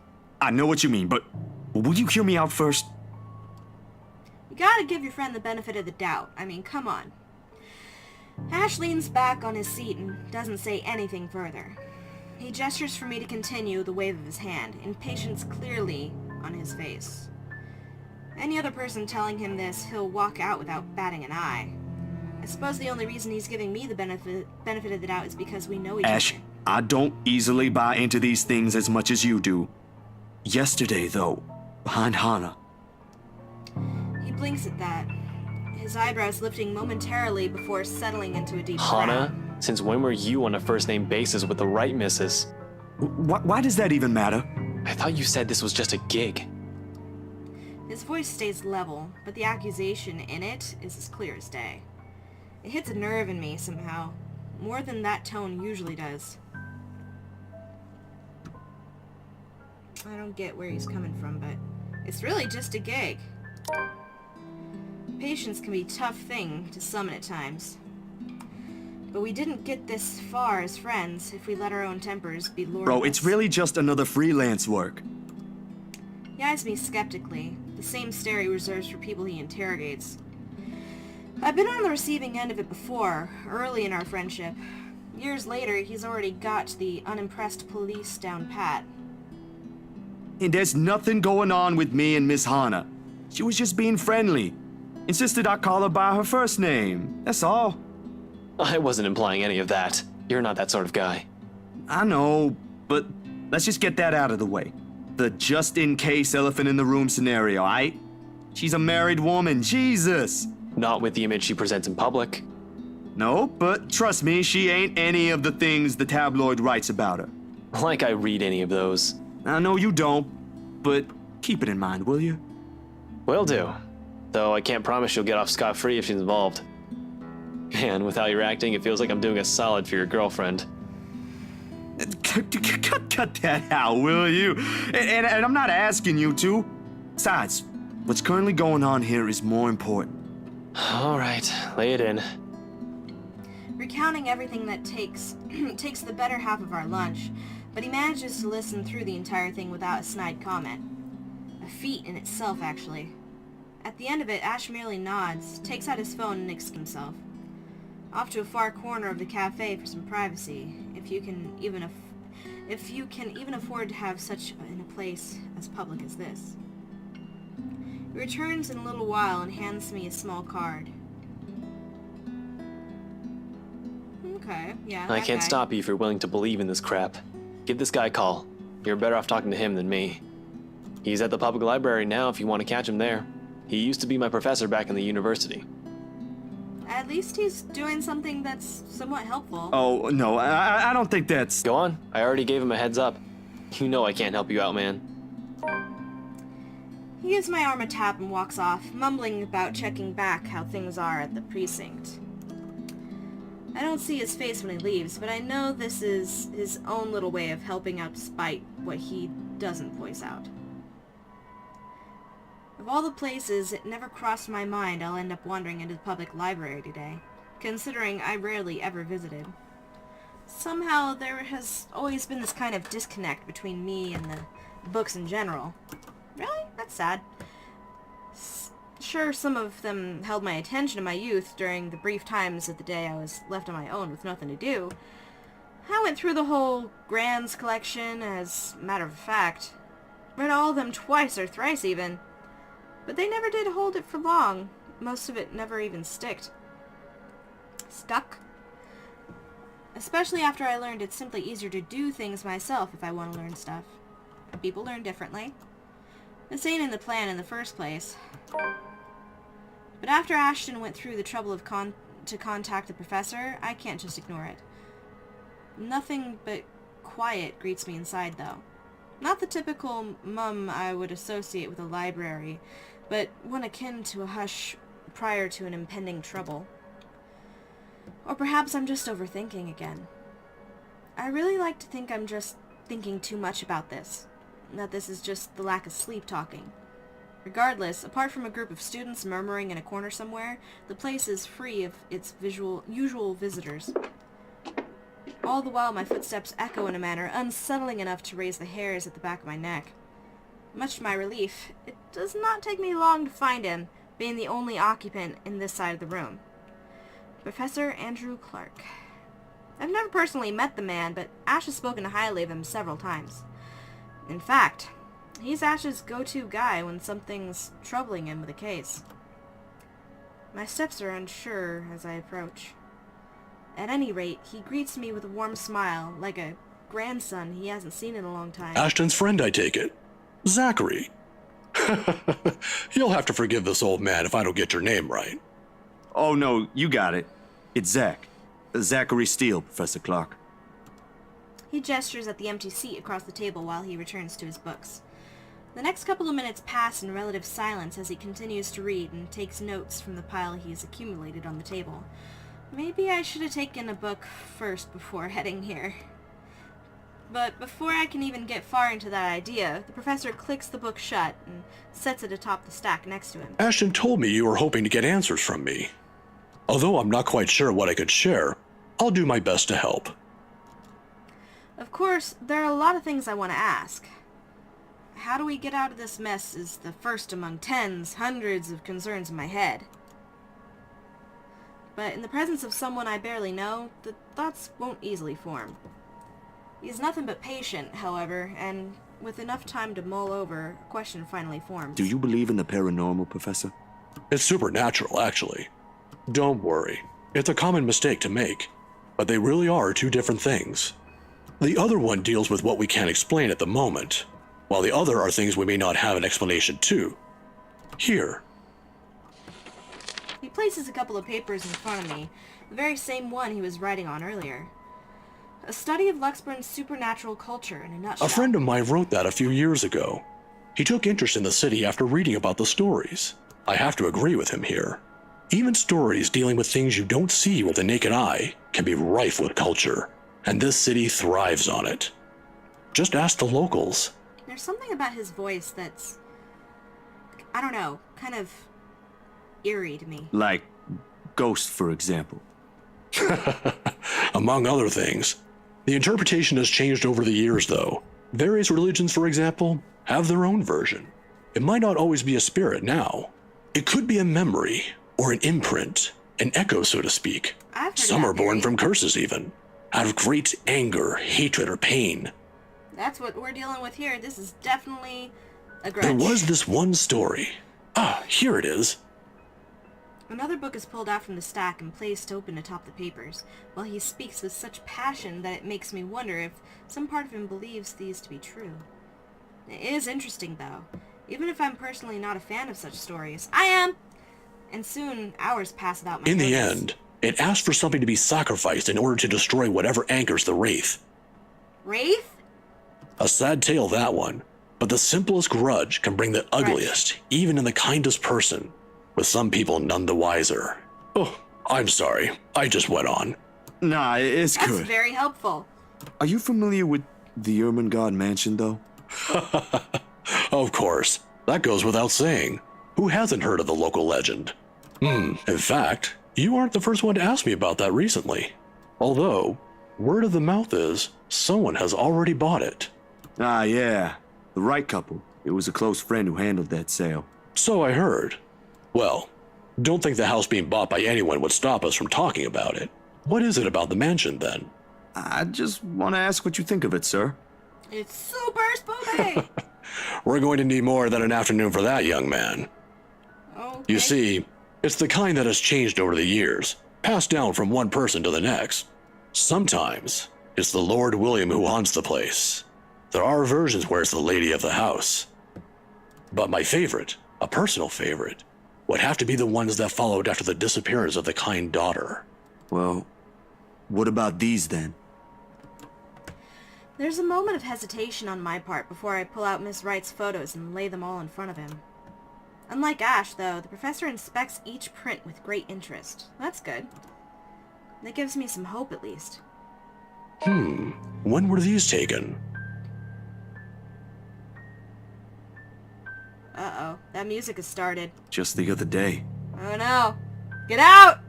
Speaker 2: I know what you mean, but will you hear me out first?
Speaker 1: You gotta give your friend the benefit of the doubt. I mean, come on. Ash leans back on his seat and doesn't say anything further. He gestures for me to continue the wave of his hand, impatience clearly on his face. Any other person telling him this, he'll walk out without batting an eye. I suppose the only reason he's giving me the benefit of the doubt is because we know each
Speaker 2: Ash,
Speaker 1: other.
Speaker 2: I don't easily buy into these things as much as you do. Yesterday, though, behind Hana,
Speaker 1: He blinks at that, his eyebrows lifting momentarily before settling into a deep
Speaker 5: Hana,
Speaker 1: frown.
Speaker 5: since when were you on a first name basis with the right missus?
Speaker 2: why does that even matter?
Speaker 5: I thought you said this was just a gig.
Speaker 1: His voice stays level, but the accusation in it is as clear as day. It hits a nerve in me somehow, more than that tone usually does. I don't get where he's coming from, but it's really just a gig. Patience can be a tough thing to summon at times. But we didn't get this far as friends if we let our own tempers be lured.
Speaker 2: Bro, it's really just another freelance work.
Speaker 1: He eyes me skeptically, the same stare he reserves for people he interrogates. I've been on the receiving end of it before, early in our friendship. Years later, he's already got the unimpressed police down pat.
Speaker 2: And there's nothing going on with me and Miss Hana. She was just being friendly. Insisted I call her by her first name. That's all.
Speaker 5: I wasn't implying any of that. You're not that sort of guy.
Speaker 2: I know, but let's just get that out of the way. The just-in-case elephant in the room scenario, aight? She's a married woman, Jesus.
Speaker 5: Not with the image she presents in public.
Speaker 2: No, but trust me, she ain't any of the things the tabloid writes about her.
Speaker 5: Like I read any of those.
Speaker 2: I know you don't, but keep it in mind, will you?
Speaker 5: Will do. Though I can't promise you'll get off scot-free if she's involved. Man, with how you're acting, it feels like I'm doing a solid for your girlfriend.
Speaker 2: Cut that out, will you? And I'm not asking you to. Besides, what's currently going on here is more important.
Speaker 5: All right, lay it in.
Speaker 1: Recounting everything that takes the better half of our lunch, but he manages to listen through the entire thing without a snide comment. A feat in itself, actually. At the end of it, Ash merely nods, takes out his phone, and excuses himself. Off to a far corner of the cafe for some privacy, if you can even afford to have such in a place as public as this. He returns in a little while and hands me a small card. Okay, yeah.
Speaker 5: I
Speaker 1: that
Speaker 5: can't
Speaker 1: guy.
Speaker 5: stop you if you're willing to believe in this crap. Give this guy a call. You're better off talking to him than me. He's at the public library now if you want to catch him there. He used to be my professor back in the university.
Speaker 1: At least he's doing something that's somewhat helpful.
Speaker 2: Oh, no, I don't think that's...
Speaker 5: Go on. I already gave him a heads up. You know I can't help you out, man.
Speaker 1: He gives my arm a tap and walks off, mumbling about checking back how things are at the precinct. I don't see his face when he leaves, but I know this is his own little way of helping out despite what he doesn't voice out. Of all the places, it never crossed my mind I'll end up wandering into the public library today, considering I rarely ever visited. Somehow, there has always been this kind of disconnect between me and the books in general. Really? That's sad. Sure, some of them held my attention in my youth during the brief times of the day I was left on my own with nothing to do. I went through the whole Grands collection, as a matter of fact. Read all of them twice or thrice even. But they never did hold it for long. Most of it never even stuck. Especially after I learned it's simply easier to do things myself if I want to learn stuff. People learn differently. This ain't in the plan in the first place. But after Ashton went through the trouble of to contact the professor, I can't just ignore it. Nothing but quiet greets me inside, though. Not the typical mum I would associate with a library, but one akin to a hush prior to an impending trouble. Or perhaps I'm just overthinking again. I really like to think I'm just thinking too much about this, that this is just the lack of sleep talking. Regardless, apart from a group of students murmuring in a corner somewhere, the place is free of its usual visitors. All the while my footsteps echo in a manner unsettling enough to raise the hairs at the back of my neck. Much to my relief, it does not take me long to find him, being the only occupant in this side of the room. Professor Andrew Clark. I've never personally met the man, but Ash has spoken highly of him several times. In fact, he's Ash's go-to guy when something's troubling him with a case. My steps are unsure as I approach. At any rate, he greets me with a warm smile, like a grandson he hasn't seen in a long time.
Speaker 8: Ashton's friend, I take it. Zachary. You'll have to forgive this old man if I don't get your name right.
Speaker 2: Oh, no, you got it. It's Zach. Zachary Steele, Professor Clark.
Speaker 1: He gestures at the empty seat across the table while he returns to his books. The next couple of minutes pass in relative silence as he continues to read and takes notes from the pile he has accumulated on the table. Maybe I should have taken a book first before heading here. But before I can even get far into that idea, the professor clicks the book shut and sets it atop the stack next to him.
Speaker 8: Ashton told me you were hoping to get answers from me. Although I'm not quite sure what I could share, I'll do my best to help.
Speaker 1: Of course, there are a lot of things I want to ask. How do we get out of this mess is the first among tens, hundreds of concerns in my head. But in the presence of someone I barely know, the thoughts won't easily form. He's nothing but patient, however, and with enough time to mull over, a question finally forms.
Speaker 2: Do you believe in the paranormal, Professor?
Speaker 8: It's supernatural, actually. Don't worry. It's a common mistake to make, but they really are two different things. The other one deals with what we can't explain at the moment, while the other are things we may not have an explanation to. Here,
Speaker 1: He places a couple of papers in front of me, the very same one he was writing on earlier. A study of Luxburn's supernatural culture in a nutshell.
Speaker 8: A friend of mine wrote that a few years ago. He took interest in the city after reading about the stories. I have to agree with him here. Even stories dealing with things you don't see with the naked eye can be rife with culture, and this city thrives on it. Just ask the locals.
Speaker 1: There's something about his voice that's, I don't know, kind of eerie to me.
Speaker 2: Like Ghost, for example.
Speaker 8: Among other things. The interpretation has changed over the years, though. Various religions, for example, have their own version. It might not always be a spirit now. It could be a memory, or an imprint, an echo, so to speak.
Speaker 1: I've heard
Speaker 8: Some
Speaker 1: that
Speaker 8: are born
Speaker 1: theory.
Speaker 8: from curses, even, out of great anger, hatred, or pain.
Speaker 1: That's what we're dealing with here. This is definitely a grudge.
Speaker 8: There was this one story. Ah, here it is.
Speaker 1: Another book is pulled out from the stack and placed open atop the papers, while he speaks with such passion that it makes me wonder if some part of him believes these to be true. It is interesting, though. Even if I'm personally not a fan of such stories, I am! And soon, hours pass without my
Speaker 8: In the
Speaker 1: notice.
Speaker 8: end, it asked for something to be sacrificed in order to destroy whatever anchors the Wraith.
Speaker 1: Wraith?
Speaker 8: A sad tale, that one. But the simplest grudge can bring the ugliest, even in the kindest person, with some people none the wiser. Oh, I'm sorry. I just went on.
Speaker 2: Nah, it's
Speaker 1: That's
Speaker 2: good.
Speaker 1: very helpful.
Speaker 2: Are you familiar with the Ermengarde Mansion, though?
Speaker 8: Of course. That goes without saying. Who hasn't heard of the local legend? In fact, you aren't the first one to ask me about that recently. Although, word of the mouth is, someone has already bought it.
Speaker 2: Ah, yeah. The right couple. It was a close friend who handled that sale.
Speaker 8: So I heard. Well, don't think the house being bought by anyone would stop us from talking about it. What is it about the mansion, then?
Speaker 2: I just want to ask what you think of it, sir.
Speaker 1: It's super spooky!
Speaker 8: We're going to need more than an afternoon for that, young man.
Speaker 1: Okay.
Speaker 8: You see, it's the kind that has changed over the years, passed down from one person to the next. Sometimes, it's the Lord William who haunts the place. There are versions where it's the lady of the house. But my favorite, a personal favorite, would have to be the ones that followed after the disappearance of the kind daughter.
Speaker 2: Well, what about these then?
Speaker 1: There's a moment of hesitation on my part before I pull out Miss Wright's photos and lay them all in front of him. Unlike Ash, though, the professor inspects each print with great interest. That's good. That gives me some hope, at least.
Speaker 8: When were these taken?
Speaker 1: Uh-oh. That music has started.
Speaker 2: Just the other day.
Speaker 1: Oh no! Get out!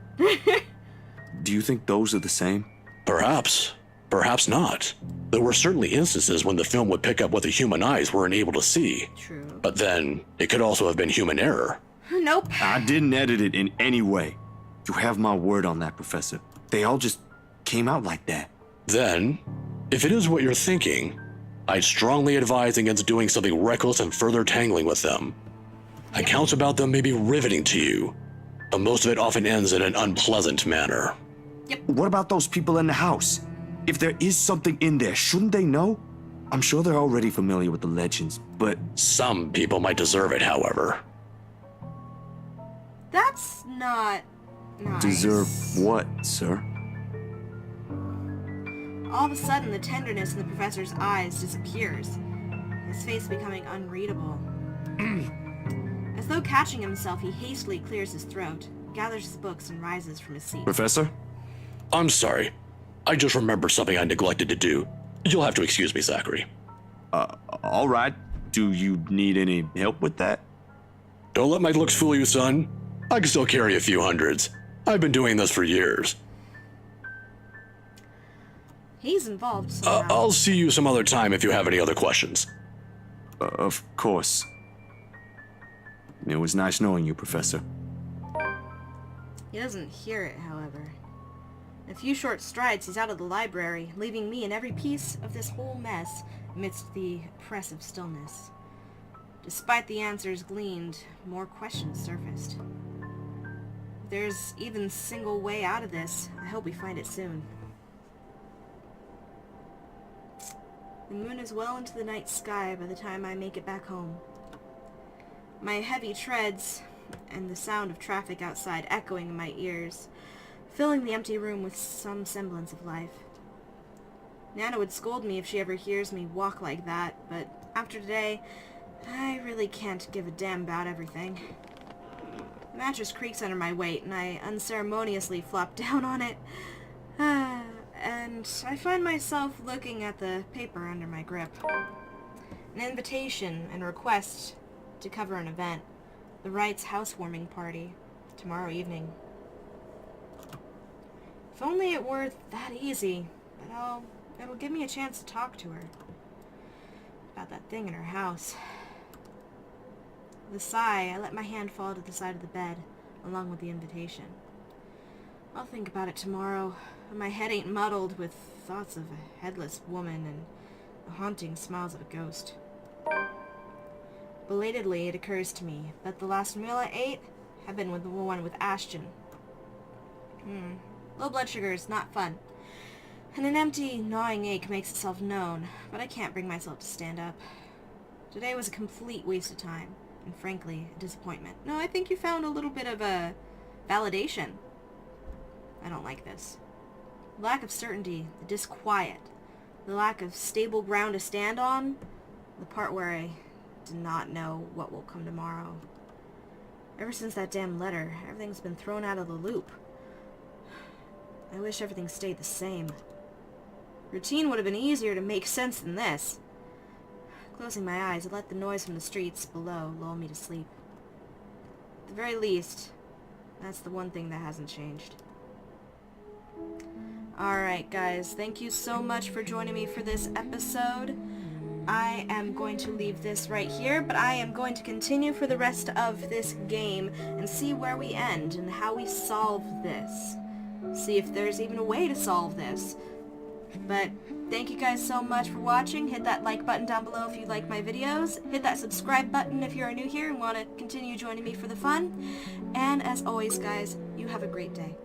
Speaker 2: Do you think those are the same?
Speaker 8: Perhaps. Perhaps not. There were certainly instances when the film would pick up what the human eyes weren't able to see.
Speaker 1: True.
Speaker 8: But then, it could also have been human error.
Speaker 1: Nope.
Speaker 2: I didn't edit it in any way. You have my word on that, Professor. They all just came out like that.
Speaker 8: Then, if it is what you're thinking, I'd strongly advise against doing something reckless and further tangling with them. Accounts about them may be riveting to you, but most of it often ends in an unpleasant manner.
Speaker 2: What about those people in the house? If there is something in there, shouldn't they know? I'm sure they're already familiar with the legends, but
Speaker 8: Some people might deserve it, however.
Speaker 1: That's not nice.
Speaker 2: deserve what, sir?
Speaker 1: All of a sudden, the tenderness in the professor's eyes disappears, his face becoming unreadable. As though catching himself, he hastily clears his throat, gathers his books, and rises from his seat.
Speaker 2: Professor?
Speaker 8: I'm sorry. I just remembered something I neglected to do. You'll have to excuse me, Zachary.
Speaker 2: All right. Do you need any help with that?
Speaker 8: Don't let my looks fool you, son. I can still carry a few hundreds. I've been doing this for years.
Speaker 1: He's involved somehow.
Speaker 8: I'll see you some other time if you have any other questions.
Speaker 2: Of course. It was nice knowing you, Professor.
Speaker 1: He doesn't hear it, however. In a few short strides, he's out of the library, leaving me in every piece of this whole mess amidst the oppressive stillness. Despite the answers gleaned, more questions surfaced. If there's even a single way out of this, I hope we find it soon. The moon is well into the night sky by the time I make it back home. My heavy treads and the sound of traffic outside echoing in my ears, filling the empty room with some semblance of life. Nana would scold me if she ever hears me walk like that, but after today, I really can't give a damn about everything. The mattress creaks under my weight, and I unceremoniously flop down on it. And I find myself looking at the paper under my grip. An invitation and request to cover an event. The Wrights' housewarming party. Tomorrow evening. If only it were that easy, but it'll give me a chance to talk to her. About that thing in her house. With a sigh, I let my hand fall to the side of the bed, along with the invitation. I'll think about it tomorrow, when my head ain't muddled with thoughts of a headless woman and the haunting smiles of a ghost. Belatedly, it occurs to me that the last meal I ate had been with the one with Ashton. Low blood sugar is not fun, and an empty, gnawing ache makes itself known, but I can't bring myself to stand up. Today was a complete waste of time, and frankly, a disappointment. No, I think you found a little bit of a validation. I don't like this. The lack of certainty, the disquiet, the lack of stable ground to stand on, the part where I do not know what will come tomorrow. Ever since that damn letter, everything's been thrown out of the loop. I wish everything stayed the same. Routine would have been easier to make sense than this. Closing my eyes, I let the noise from the streets below lull me to sleep. At the very least, that's the one thing that hasn't changed. Alright guys, thank you so much for joining me for this episode. I am going to leave this right here, but I am going to continue for the rest of this game and see where we end and how we solve this. See if there's even a way to solve this. But thank you guys so much for watching. Hit that like button down below if you like my videos. Hit that subscribe button if you're new here and want to continue joining me for the fun. And as always guys, you have a great day.